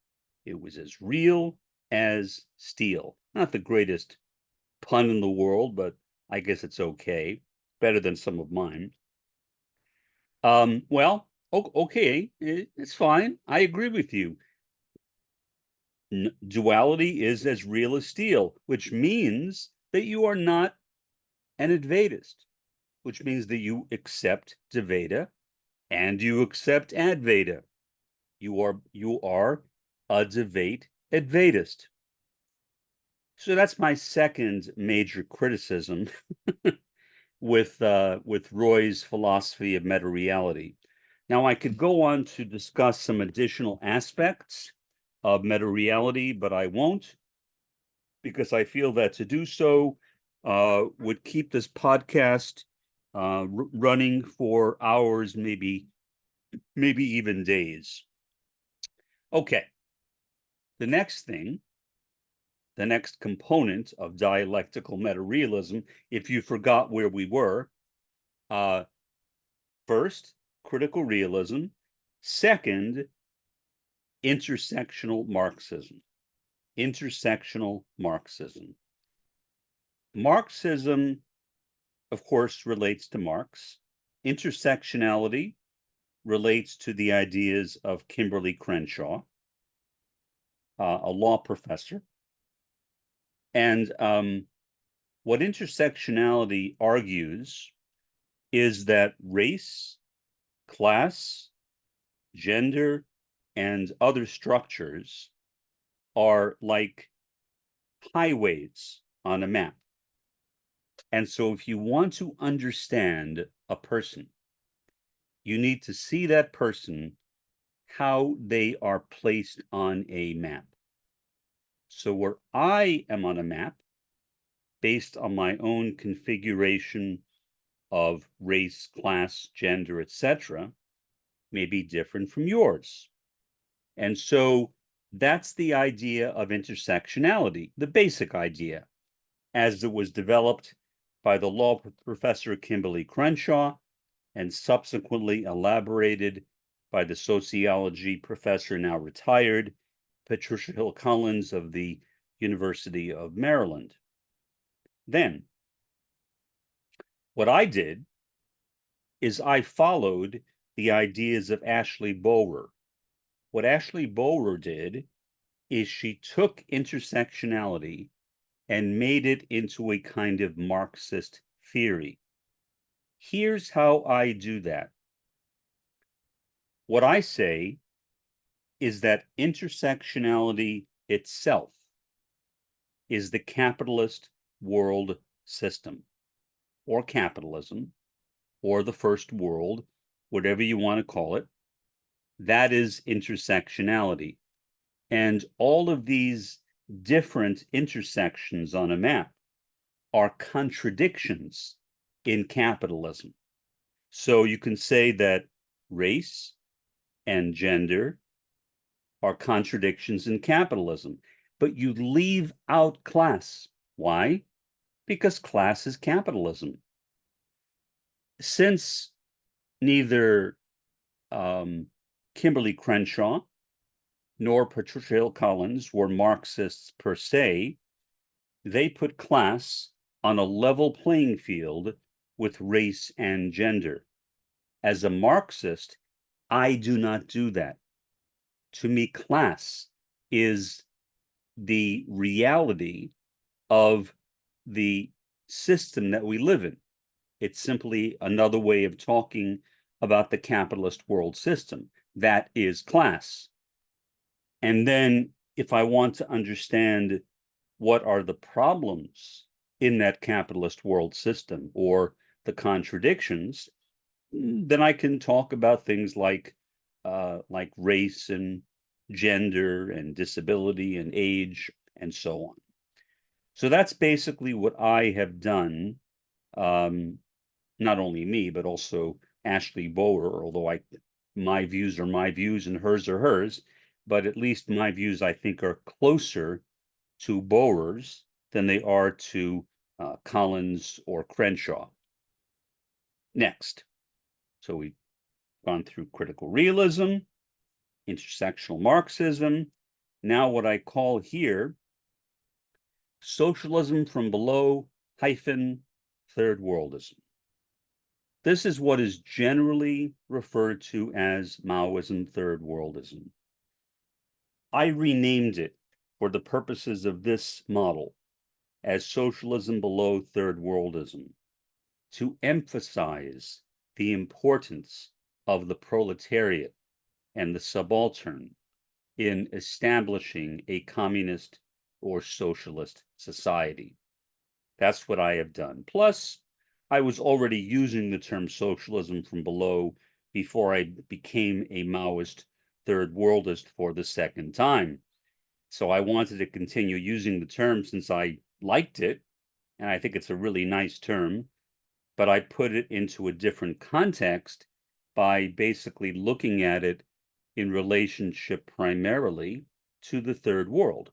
It was as real as steel. Not the greatest pun in the world, but I guess it's okay. Better than some of mine. Well, okay, it's fine. I agree with you. Duality is as real as steel, which means that you are not an Advaitist, which means that you accept Dvaita and you accept Advaita. You are a Dvait Advaitist. So that's my second major criticism with Roy's philosophy of meta-reality. Now I could go on to discuss some additional aspects of meta-reality, but I won't, because I feel that to do so would keep this podcast running for hours, maybe even days. Okay. The next component of dialectical meta-realism, if you forgot where we were, first, critical realism. Second, intersectional Marxism. Intersectional Marxism. Marxism, of course, relates to Marx. Intersectionality relates to the ideas of Kimberly Crenshaw, a law professor. And what intersectionality argues is that race, class, gender, and other structures are like highways on a map. And so if you want to understand a person, you need to see that person how they are placed on a map. So where I am on a map, based on my own configuration of race, class, gender, etc., may be different from yours. And so that's the idea of intersectionality, the basic idea, as it was developed by the law professor Kimberly Crenshaw and subsequently elaborated by the sociology professor, now retired, Patricia Hill Collins of the University of Maryland. Then, what I did is I followed the ideas of Ashley Bower. What Ashley Bower did is she took intersectionality and made it into a kind of Marxist theory. Here's how I do that. What I say is that intersectionality itself is the capitalist world system, or capitalism, or the first world, whatever you want to call it. That is intersectionality. And all of these different intersections on a map are contradictions in capitalism. So you can say that race and gender are contradictions in capitalism, but you leave out class. Why? Because class is capitalism. Since neither Kimberly Crenshaw nor Patricia Hill Collins were Marxists per se, they put class on a level playing field with race and gender. As a Marxist, I do not do that. To me, class is the reality of the system that we live in. It's simply another way of talking about the capitalist world system. That is class. And then if I want to understand what are the problems in that capitalist world system or the contradictions, then I can talk about things like race and gender and disability and age and so on. So that's basically what I have done. Not only me, but also Ashley Bower, although my views are my views and hers are hers, but at least my views, I think, are closer to Bower's than they are to Collins or Crenshaw. Next. So we've gone through critical realism, intersectional Marxism, now what I call here socialism from below hyphen third worldism. This is what is generally referred to as Maoism third worldism. I renamed it for the purposes of this model as socialism below third worldism to emphasize the importance of the proletariat and the subaltern in establishing a communist or socialist society. That's what I have done. Plus, I was already using the term socialism from below before I became a Maoist third worldist for the second time. So I wanted to continue using the term since I liked it, and I think it's a really nice term, but I put it into a different context by basically looking at it in relationship primarily to the third world.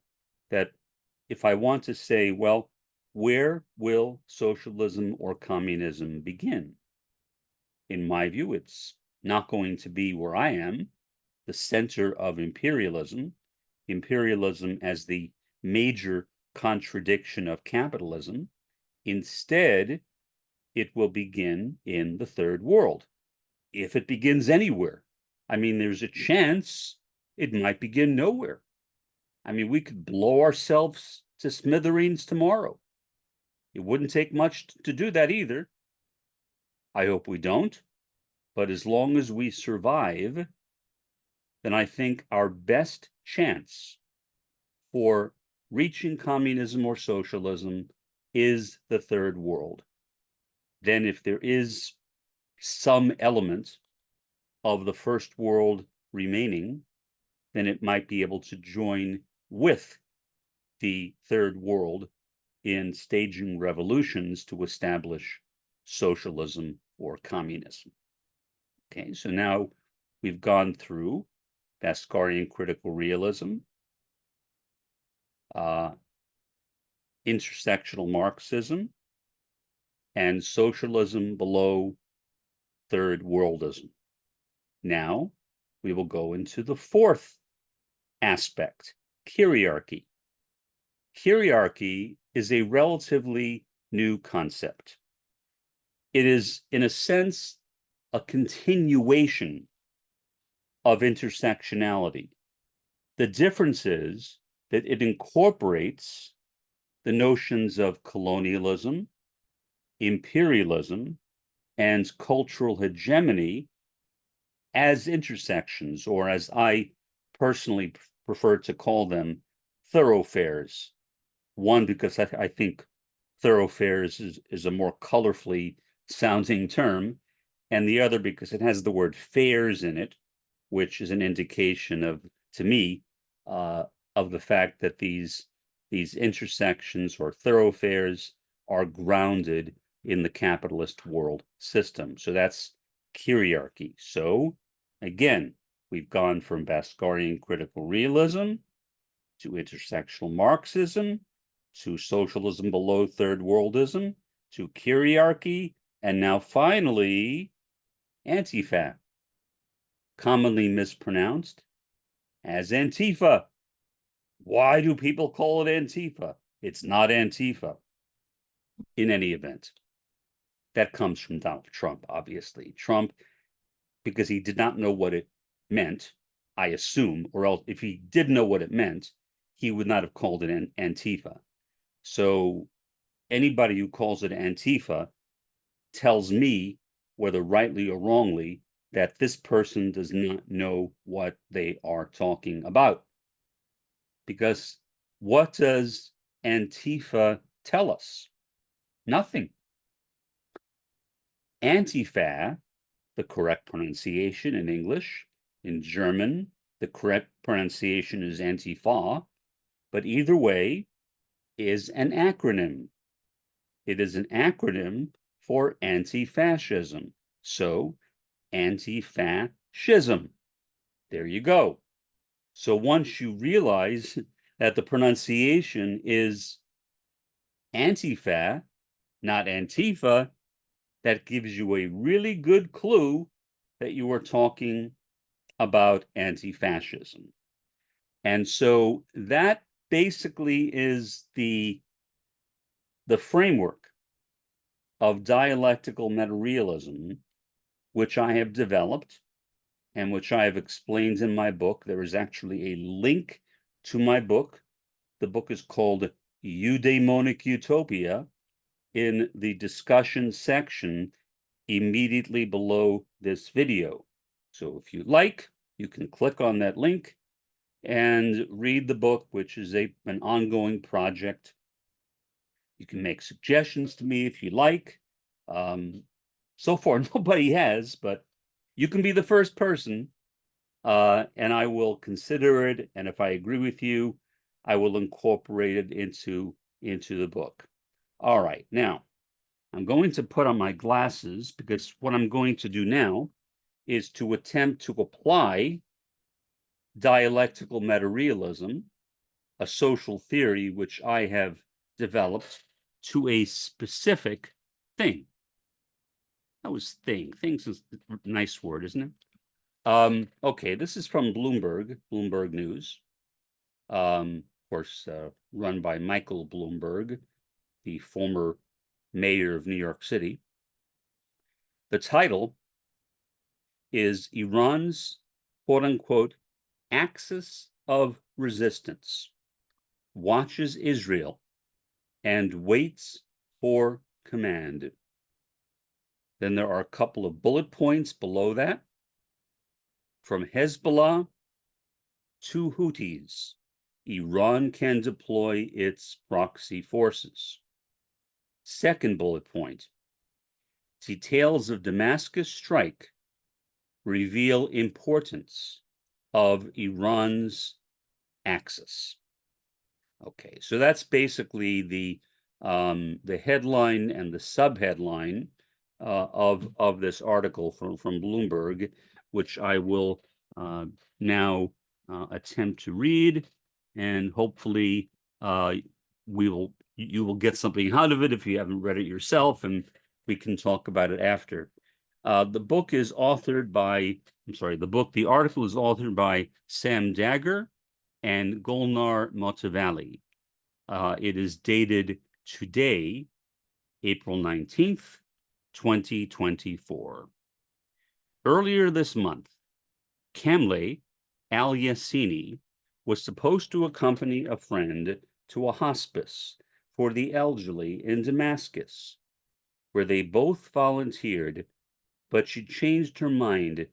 That if I want to say, well, where will socialism or communism begin? In my view, it's not going to be where I am, the center of imperialism as the major contradiction of capitalism. Instead, it will begin in the third world. If it begins anywhere, I mean, there's a chance it might begin nowhere. I mean, we could blow ourselves to smithereens tomorrow. It wouldn't take much to do that either. I hope we don't. But as long as we survive, then I think our best chance for reaching communism or socialism is the third world. Then if there is some element of the first world remaining, then it might be able to join with the third world in staging revolutions to establish socialism, or communism. Okay, so now we've gone through Bhaskarian critical realism, intersectional Marxism, and socialism below third worldism. Now we will go into the fourth aspect, kyriarchy. Kyriarchy is a relatively new concept. It is, in a sense, a continuation of intersectionality. The difference is that it incorporates the notions of colonialism, imperialism, and cultural hegemony as intersections, or as I personally prefer to call them, thoroughfares. One, because I think thoroughfares is a more colorfully sounding term, and the other because it has the word fares in it, which is an indication of, to me, of the fact that these intersections or thoroughfares are grounded in the capitalist world system. So that's kyriarchy. So again, we've gone from Bhaskarian critical realism to intersectional Marxism to socialism below third worldism to kyriarchy, and now finally Antifa, commonly mispronounced as Antifa. Why do people call it Antifa? It's not Antifa. In any event, that comes from Donald Trump, obviously. Trump, because he did not know what it meant, I assume, or else if he did know what it meant, he would not have called it Antifa. So anybody who calls it Antifa tells me, whether rightly or wrongly, that this person does not know what they are talking about. Because what does Antifa tell us? Nothing. Antifa, the correct pronunciation in English, in German, the correct pronunciation is Antifa, but either way is an acronym. It is an acronym for anti-fascism. So, anti-fascism. There you go. So once you realize that the pronunciation is Antifa, not Antifa, that gives you a really good clue that you are talking about anti-fascism. And so that basically is the framework of dialectical metarealism, which I have developed and which I have explained in my book. There is actually a link to my book. The book is called Eudaimonic Utopia in the discussion section immediately below this video. So if you like, you can click on that link and read the book, which is an ongoing project. You can make suggestions to me if you like. So far, nobody has, but you can be the first person, and I will consider it. And if I agree with you, I will incorporate it into the book. All right, now I'm going to put on my glasses because what I'm going to do now is to attempt to apply dialectical metarealism, a social theory which I have developed, to a specific thing. That was thing. Things is a nice word, isn't it? Okay, this is from Bloomberg News. Of course, run by Michael Bloomberg, the former mayor of New York City. The title is Iran's quote-unquote axis of resistance watches Israel and waits for command. Then there are a couple of bullet points below that. From Hezbollah to Houthis, Iran can deploy its proxy forces. Second bullet point, details of Damascus strike reveal importance of Iran's axis. Okay, so that's basically the headline and the subheadline of this article from Bloomberg, which I will now attempt to read, and hopefully you will get something out of it if you haven't read it yourself, and we can talk about it after. The book is authored by, the article is authored by Sam Dagger and Golnar Motivali. It is dated today, April 19th, 2024. Earlier this month, Kamle Al-Yassini was supposed to accompany a friend to a hospice for the elderly in Damascus, where they both volunteered, but she changed her mind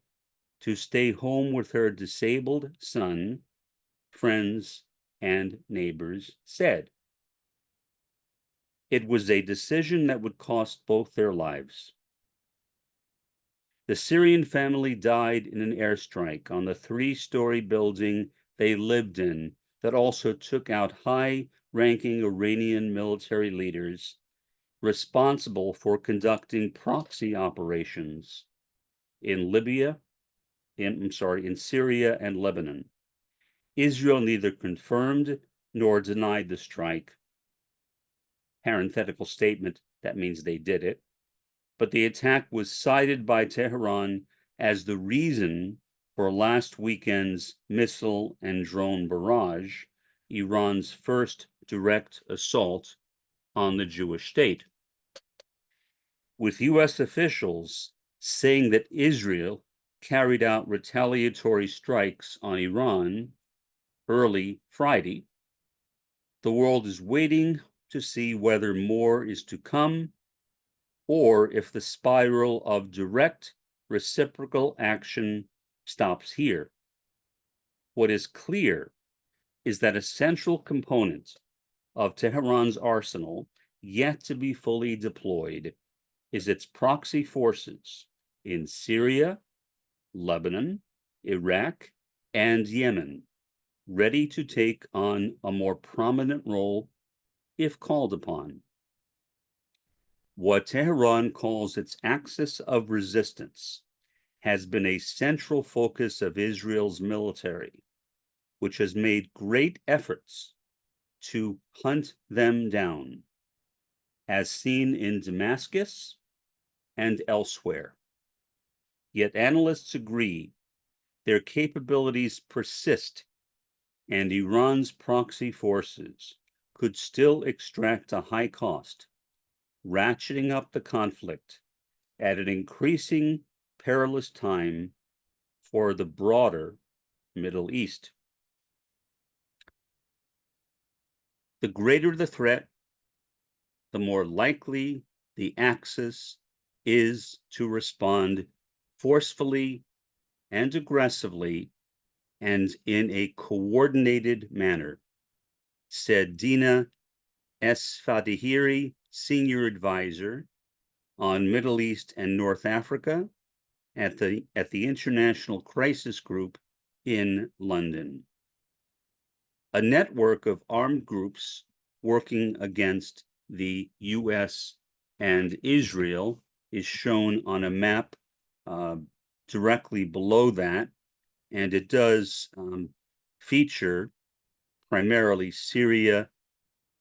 to stay home with her disabled son, friends and neighbors said. It was a decision that would cost both their lives. The Syrian family died in an airstrike on the 3-story building they lived in that also took out high-ranking Iranian military leaders responsible for conducting proxy operations in in Syria and Lebanon. Israel neither confirmed nor denied the strike. Parenthetical statement, that means they did it. But the attack was cited by Tehran as the reason for last weekend's missile and drone barrage, Iran's first direct assault on the Jewish state, with U.S. officials saying that Israel carried out retaliatory strikes on Iran early Friday. The world is waiting to see whether more is to come, or if the spiral of direct reciprocal action stops here. What is clear is that a central component of Tehran's arsenal, yet to be fully deployed, is its proxy forces in Syria, Lebanon, Iraq, and Yemen, ready to take on a more prominent role if called upon. What Tehran calls its axis of resistance has been a central focus of Israel's military, which has made great efforts to hunt them down, as seen in Damascus and elsewhere. Yet analysts agree their capabilities persist, and Iran's proxy forces could still extract a high cost, ratcheting up the conflict at an increasing perilous time for the broader Middle East. The greater the threat, the more likely the axis is to respond forcefully and aggressively and in a coordinated manner, said Dina Esfadihiri, senior advisor on Middle East and North Africa at the International Crisis Group in London. A network of armed groups working against the U.S. and Israel is shown on a map directly below that, and it does feature primarily Syria,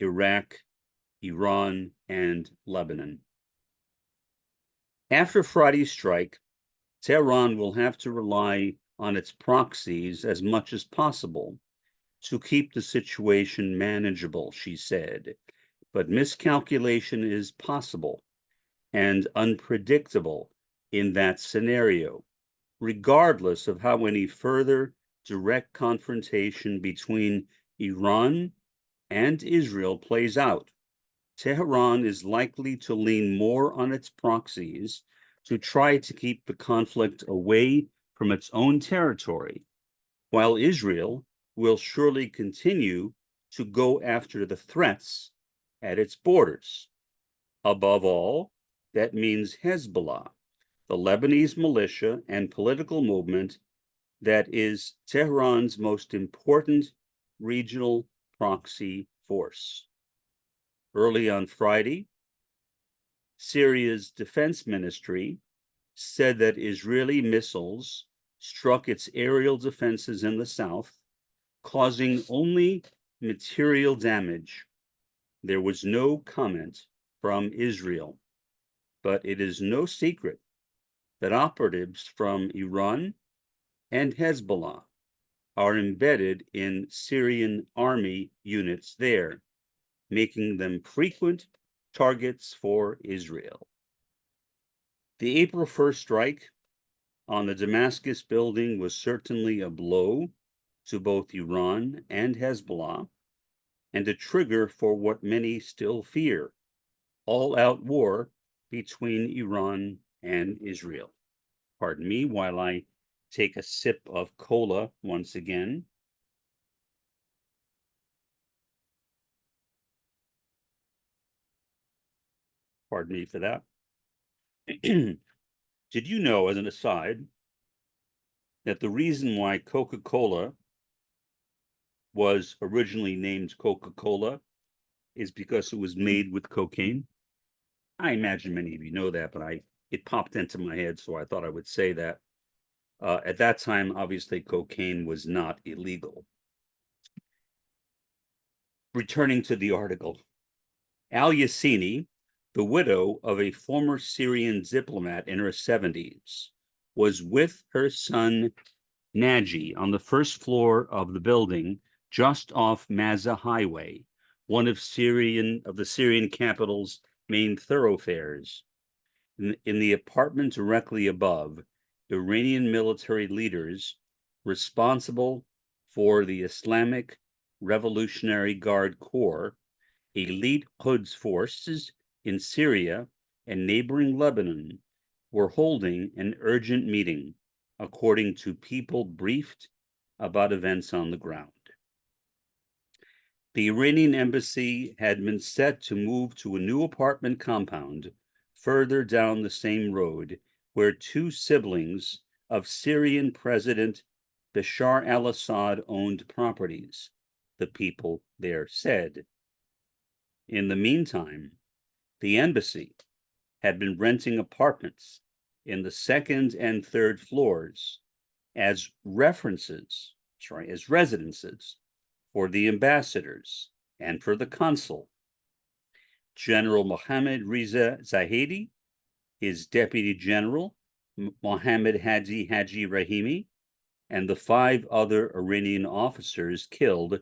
Iraq, Iran, and Lebanon. After Friday's strike, Tehran will have to rely on its proxies as much as possible to keep the situation manageable, she said. But miscalculation is possible and unpredictable in that scenario, regardless of how any further direct confrontation between Iran and Israel plays out. Tehran is likely to lean more on its proxies to try to keep the conflict away from its own territory, while Israel will surely continue to go after the threats at its borders. Above all, that means Hezbollah, the Lebanese militia and political movement that is Tehran's most important regional proxy force. Early on Friday, Syria's defense ministry said that Israeli missiles struck its aerial defenses in the south, causing only material damage. There was no comment from Israel, but it is no secret that operatives from Iran and Hezbollah are embedded in Syrian army units there, making them frequent targets for Israel. The April 1st strike on the Damascus building was certainly a blow to both Iran and Hezbollah, and a trigger for what many still fear, all-out war between Iran and Israel. Pardon me while I take a sip of cola once again. Pardon me for that. Did you know, as an aside, that the reason why Coca-Cola was originally named Coca-Cola is because it was made with cocaine? I imagine many of you know that, but it popped into my head, so I thought I would say that. At that time, obviously, cocaine was not illegal. Returning to the article, Al Yassini, the widow of a former Syrian diplomat in her 70s, was with her son Naji on the first floor of the building just off Maza Highway, one of the Syrian capital's main thoroughfares. In the apartment directly above, Iranian military leaders responsible for the Islamic Revolutionary Guard Corps, elite Quds forces in Syria and neighboring Lebanon, were holding an urgent meeting, according to people briefed about events on the ground. The Iranian embassy had been set to move to a new apartment compound further down the same road, where two siblings of Syrian President Bashar al-Assad owned properties, the people there said. In the meantime, the embassy had been renting apartments in the second and third floors as residences for the ambassadors and for the consul. General Mohammad Reza Zahedi, his deputy general, Mohammad Haji Rahimi, and the 5 other Iranian officers killed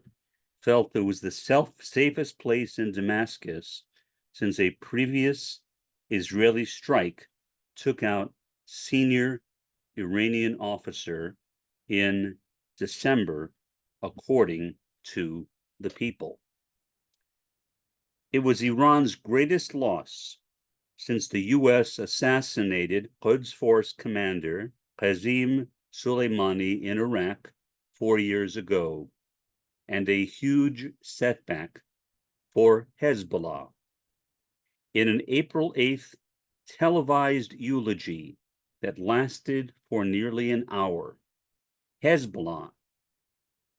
felt it was the safest place in Damascus since a previous Israeli strike took out senior Iranian officer in December, according to the people. It was Iran's greatest loss since the U.S. assassinated Quds Force commander Qasem Soleimani in Iraq 4 years ago, and a huge setback for Hezbollah. In an April 8th televised eulogy that lasted for nearly an hour, Hezbollah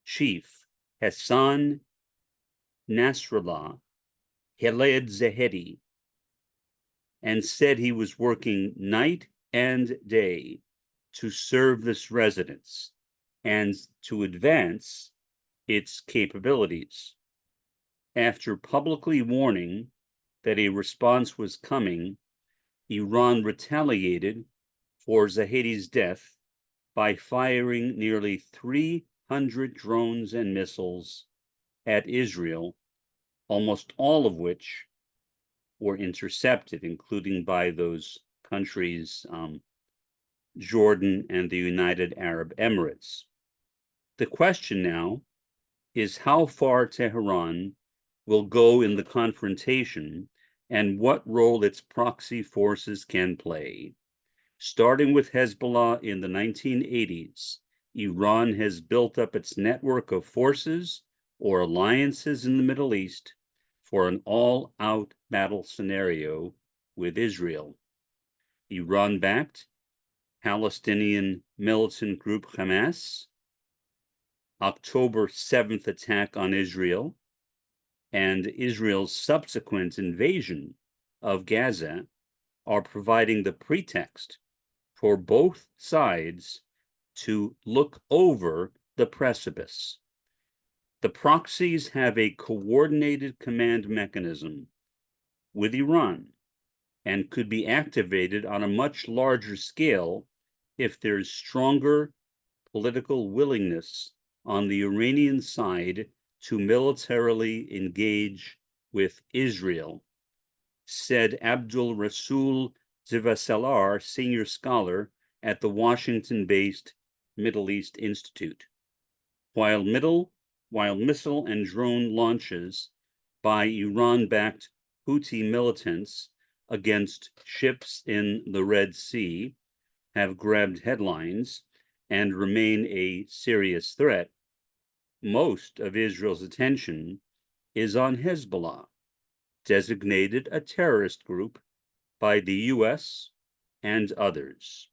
chief Hassan Nasrallah hailed Zahedi and said he was working night and day to serve this residence and to advance its capabilities. After publicly warning that a response was coming, Iran retaliated for Zahedi's death by firing nearly 300 drones and missiles at Israel, almost all of which were intercepted, including by those countries, Jordan and the United Arab Emirates. The question now is how far Tehran will go in the confrontation and what role its proxy forces can play. Starting with Hezbollah in the 1980s, Iran has built up its network of forces or alliances in the Middle East for an all-out battle scenario with Israel. Iran-backed Palestinian militant group Hamas, October 7th attack on Israel, and Israel's subsequent invasion of Gaza are providing the pretext for both sides to look over the precipice. The proxies have a coordinated command mechanism with Iran and could be activated on a much larger scale if there's stronger political willingness on the Iranian side to militarily engage with Israel, said Abdul Rasul Zivasalar, senior scholar at the Washington-based Middle East Institute. While missile and drone launches by Iran-backed Houthi militants against ships in the Red Sea have grabbed headlines and remain a serious threat, most of Israel's attention is on Hezbollah, designated a terrorist group by the US and others,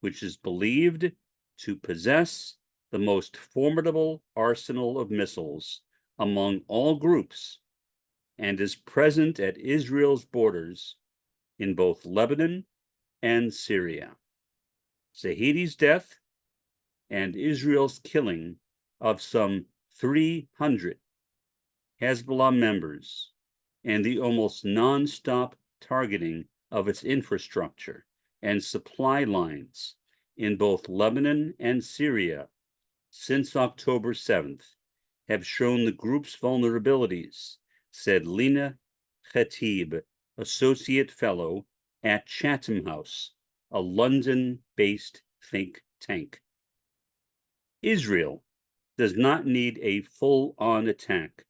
which is believed to possess the most formidable arsenal of missiles among all groups and is present at Israel's borders in both Lebanon and Syria. Zahidi's death and Israel's killing of some 300 Hezbollah members and the almost non-stop targeting of its infrastructure and supply lines in both Lebanon and Syria since October 7th have shown the group's vulnerabilities, said Lina Khatib, Associate Fellow at Chatham House, a London-based think tank. Israel does not need a full-on attack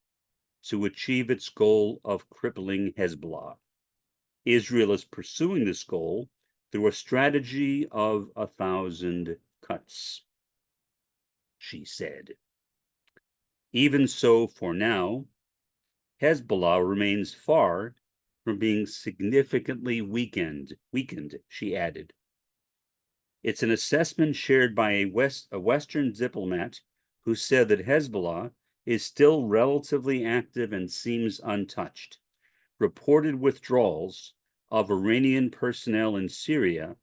to achieve its goal of crippling Hezbollah. Israel is pursuing this goal through a strategy of 1,000 cuts, she said. Even so, for now, Hezbollah remains far from being significantly weakened, she added. It's an assessment shared by a Western diplomat who said that Hezbollah is still relatively active and seems untouched. Reported withdrawals of Iranian personnel in Syria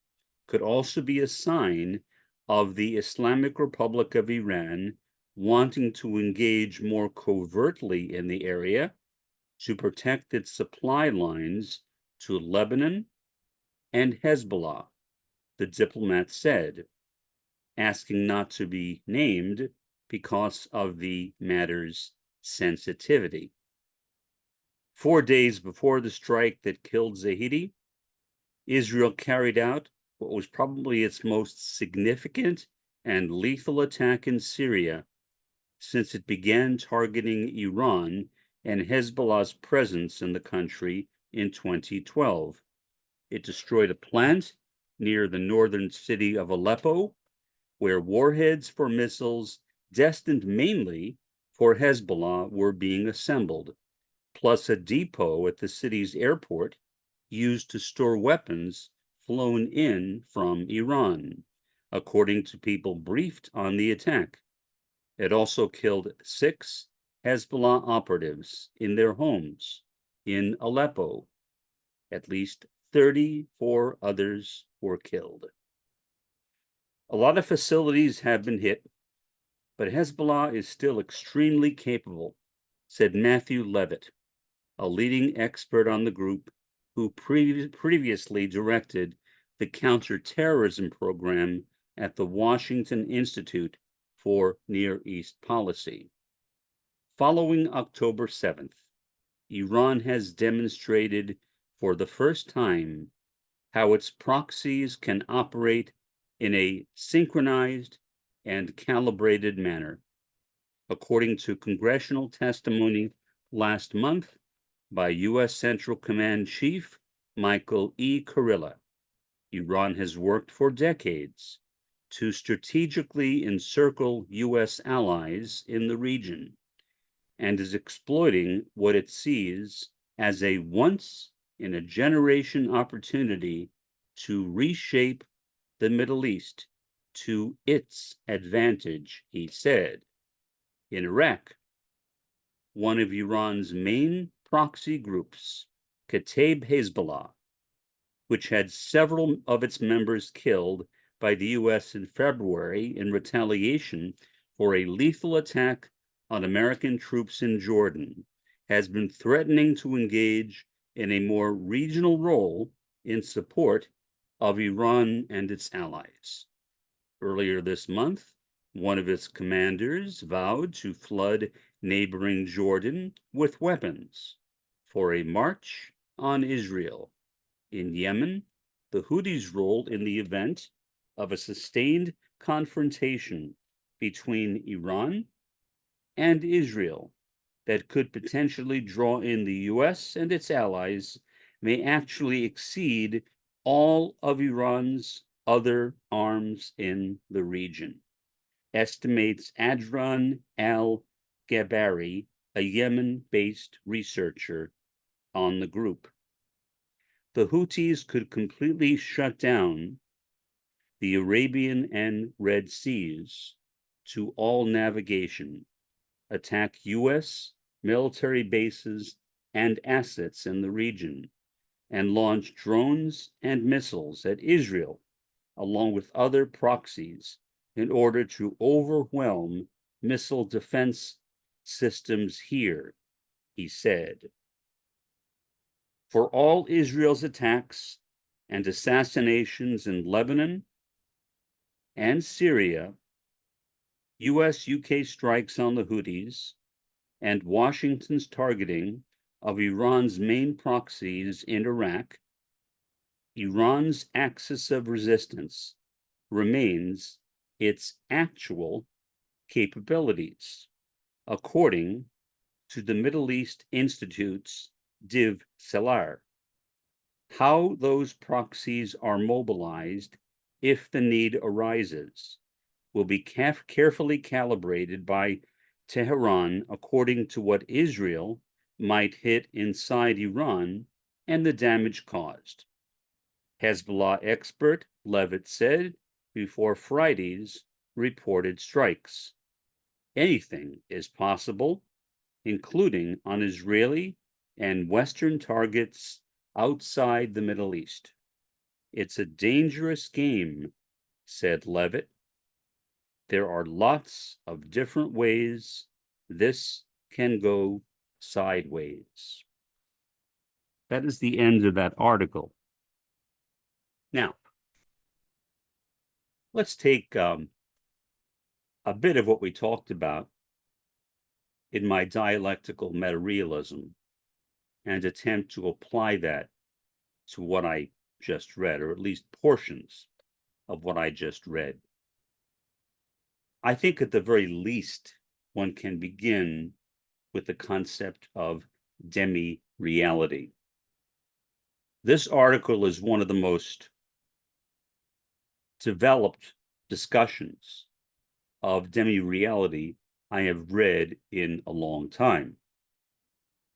could also be a sign of the Islamic Republic of Iran wanting to engage more covertly in the area to protect its supply lines to Lebanon and Hezbollah, the diplomat said, asking not to be named because of the matter's sensitivity. 4 days before the strike that killed Zahidi, Israel carried out what was probably its most significant and lethal attack in Syria since it began targeting Iran and Hezbollah's presence in the country in 2012. It destroyed a plant near the northern city of Aleppo, where warheads for missiles destined mainly for Hezbollah were being assembled, plus a depot at the city's airport used to store weapons flown in from Iran, according to people briefed on the attack. It also killed 6 Hezbollah operatives in their homes in Aleppo. At least 34 others were killed. A lot of facilities have been hit, but Hezbollah is still extremely capable, said Matthew Levitt, a leading expert on the group who previously directed the counterterrorism program at the Washington Institute for Near East Policy. Following October 7th, Iran has demonstrated for the first time how its proxies can operate in a synchronized and calibrated manner, according to congressional testimony last month by U.S. Central Command Chief Michael E. Kurilla. Iran has worked for decades to strategically encircle U.S. allies in the region and is exploiting what it sees as a once-in-a-generation opportunity to reshape the Middle East to its advantage, he said. In Iraq, one of Iran's main proxy groups, Kataib Hezbollah, which had several of its members killed by the US in February in retaliation for a lethal attack on American troops in Jordan, has been threatening to engage in a more regional role in support of Iran and its allies. Earlier this month, one of its commanders vowed to flood neighboring Jordan with weapons for a march on Israel. In Yemen, the Houthis rolled in the event of a sustained confrontation between Iran and Israel that could potentially draw in the US and its allies may actually exceed all of Iran's other arms in the region, estimates Adran al-Gabari, a Yemen-based researcher on the group. The Houthis could completely shut down the Arabian and Red Seas to all navigation, attack US military bases and assets in the region, and launch drones and missiles at Israel, along with other proxies, in order to overwhelm missile defense systems here, he said. For all Israel's attacks and assassinations in Lebanon and Syria, US-UK strikes on the Houthis, and Washington's targeting of Iran's main proxies in Iraq, Iran's axis of resistance remains its actual capabilities, according to the Middle East Institute's Div Selar. How those proxies are mobilized if the need arises will be carefully calibrated by Tehran according to what Israel might hit inside Iran and the damage caused. Hezbollah expert Levitt said before Friday's reported strikes. Anything is possible, including on Israeli and Western targets outside the Middle East. It's a dangerous game, said Levitt. There are lots of different ways this can go sideways. That is the end of that article. Now, let's take a bit of what we talked about in my dialectical metarealism and attempt to apply that to what I just read, or at least portions of what I just read. I think at the very least, one can begin with the concept of demi-reality. This article is one of the most developed discussions of demi-reality I have read in a long time.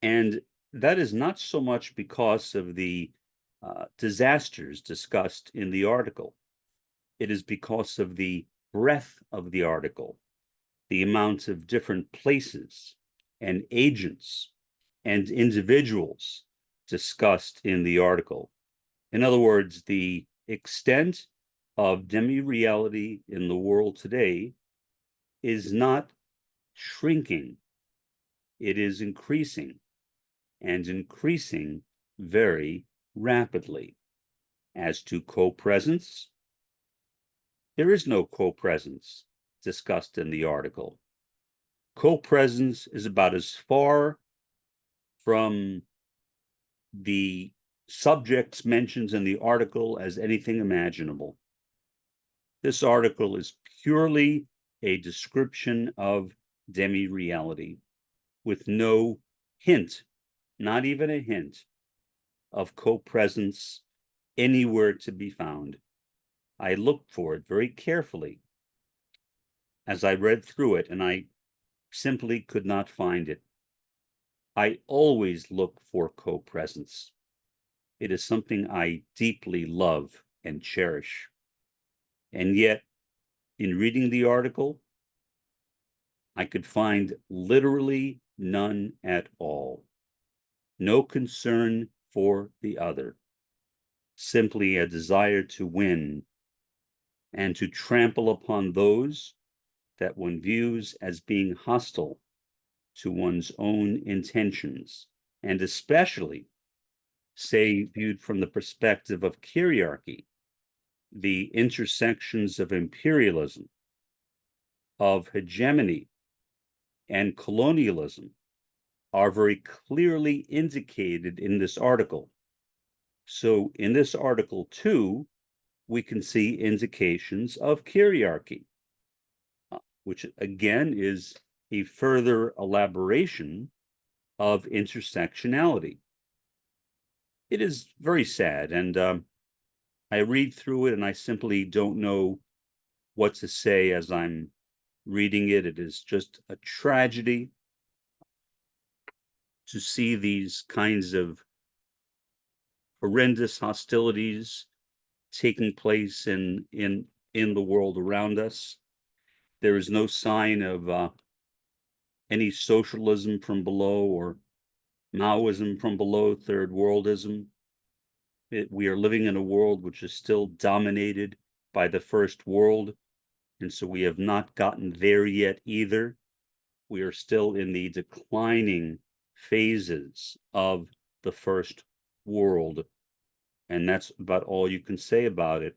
And that is not so much because of the disasters discussed in the article. It is because of the breadth of the article, the amount of different places and agents and individuals discussed in the article. In other words, the extent of demi-reality in the world today is not shrinking. It is increasing, and increasing very rapidly. As to co-presence, there is no co-presence discussed in the article. Co-presence is about as far from the subjects mentioned in the article as anything imaginable. This article is purely a description of demi-reality, with no hint, not even a hint, of co-presence anywhere to be found. I looked for it very carefully as I read through it, and I simply could not find it. I always look for co-presence. It is something I deeply love and cherish. And yet, in reading the article, I could find literally none at all. No concern for the other. simply a desire to win and to trample upon those that one views as being hostile to one's own intentions, and especially, say, viewed from the perspective of kyriarchy, the intersections of imperialism, of hegemony, and colonialism are very clearly indicated in this article. So in this article too, we can see indications of kyriarchy, which again is a further elaboration of intersectionality. It is very sad, and I read through it and I simply don't know what to say as I'm reading it. It is just a tragedy to see these kinds of horrendous hostilities taking place in the world around us. There is no sign of any socialism from below or Maoism from below, third worldism. We are living in a world which is still dominated by the first world, and so we have not gotten there yet either. We are still in the declining phases of the first world, and that's about all you can say about it.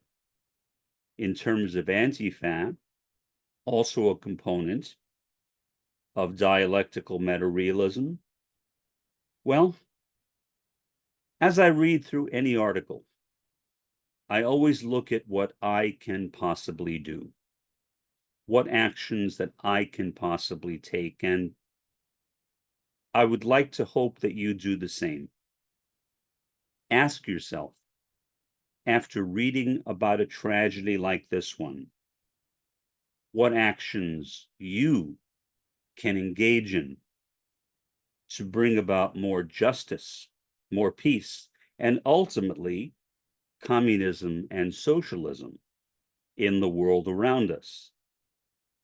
In terms of Antifa, also a component of dialectical meta-realism, well, as I read through any article, I always look at what I can possibly do, what actions that I can possibly take, and I would like to hope that you do the same. Ask yourself, after reading about a tragedy like this one, what actions you can engage in to bring about more justice, more peace, and ultimately communism and socialism in the world around us.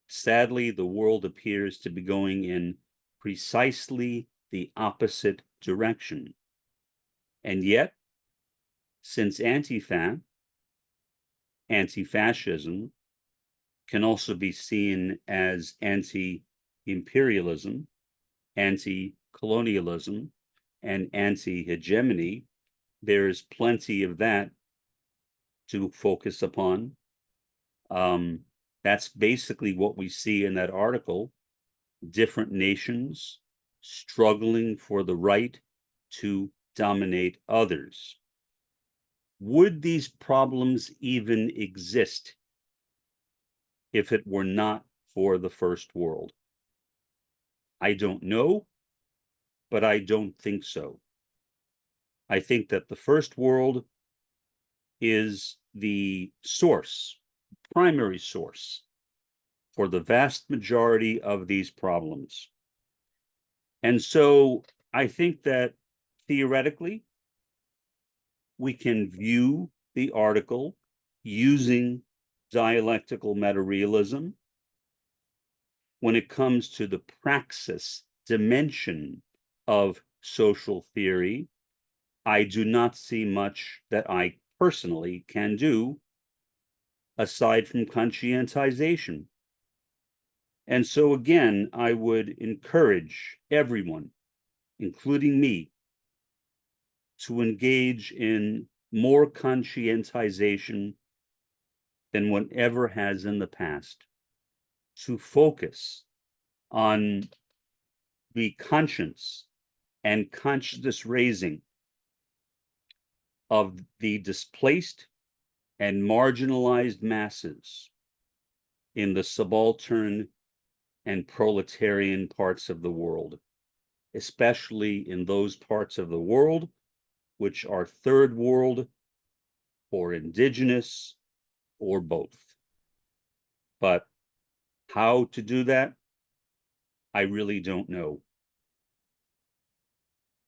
Sadly, the world appears to be going in precisely the opposite direction. And yet, since Antifa, anti-fascism, can also be seen as anti-imperialism, anti-colonialism, and anti-hegemony, there is plenty of that to focus upon. That's basically what we see in that article. Different nations struggling for the right to dominate others. Would these problems even exist if it were not for the first world? I don't know, but I don't think so. I think that the first world is the source, primary source, for the vast majority of these problems. And so I think that theoretically, we can view the article using dialectical meta-realism when it comes to the praxis dimension of social theory. I do not see much that I personally can do aside from conscientization. And so again, I would encourage everyone, including me, to engage in more conscientization than one ever has in the past, to focus on the conscience and consciousness raising of the displaced and marginalized masses in the subaltern and proletarian parts of the world, especially in those parts of the world which are third world or indigenous or both. But how to do that, I really don't know.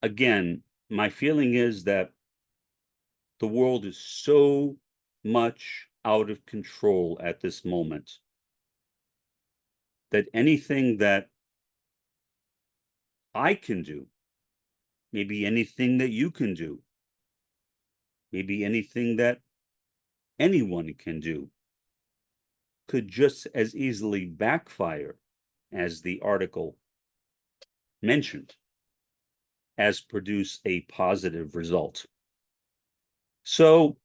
Again, my feeling is that the world is so much out of control at this moment that anything that I can do, maybe anything that you can do, maybe anything that anyone can do, could just as easily backfire, as the article mentioned, as produce a positive result. So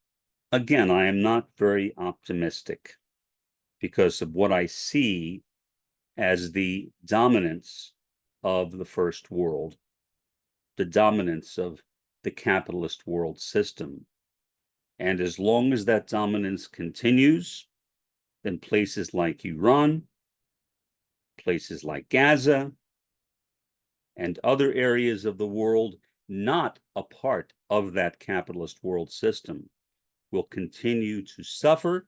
again, I am not very optimistic because of what I see as the dominance of the first world, the dominance of the capitalist world system. And as long as that dominance continues, then places like Iran, places like Gaza, and other areas of the world not a part of that capitalist world system will continue to suffer,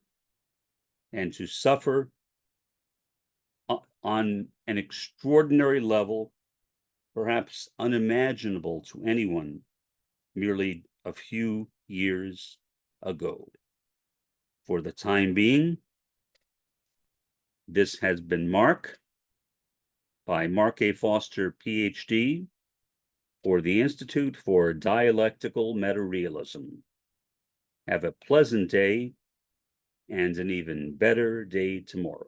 and to suffer on an extraordinary level, perhaps unimaginable to anyone merely a few years ago. For the time being, this has been Mark by Mark A. Foster, Ph.D., for the Institute for Dialectical Metarealism. Have a pleasant day and an even better day tomorrow.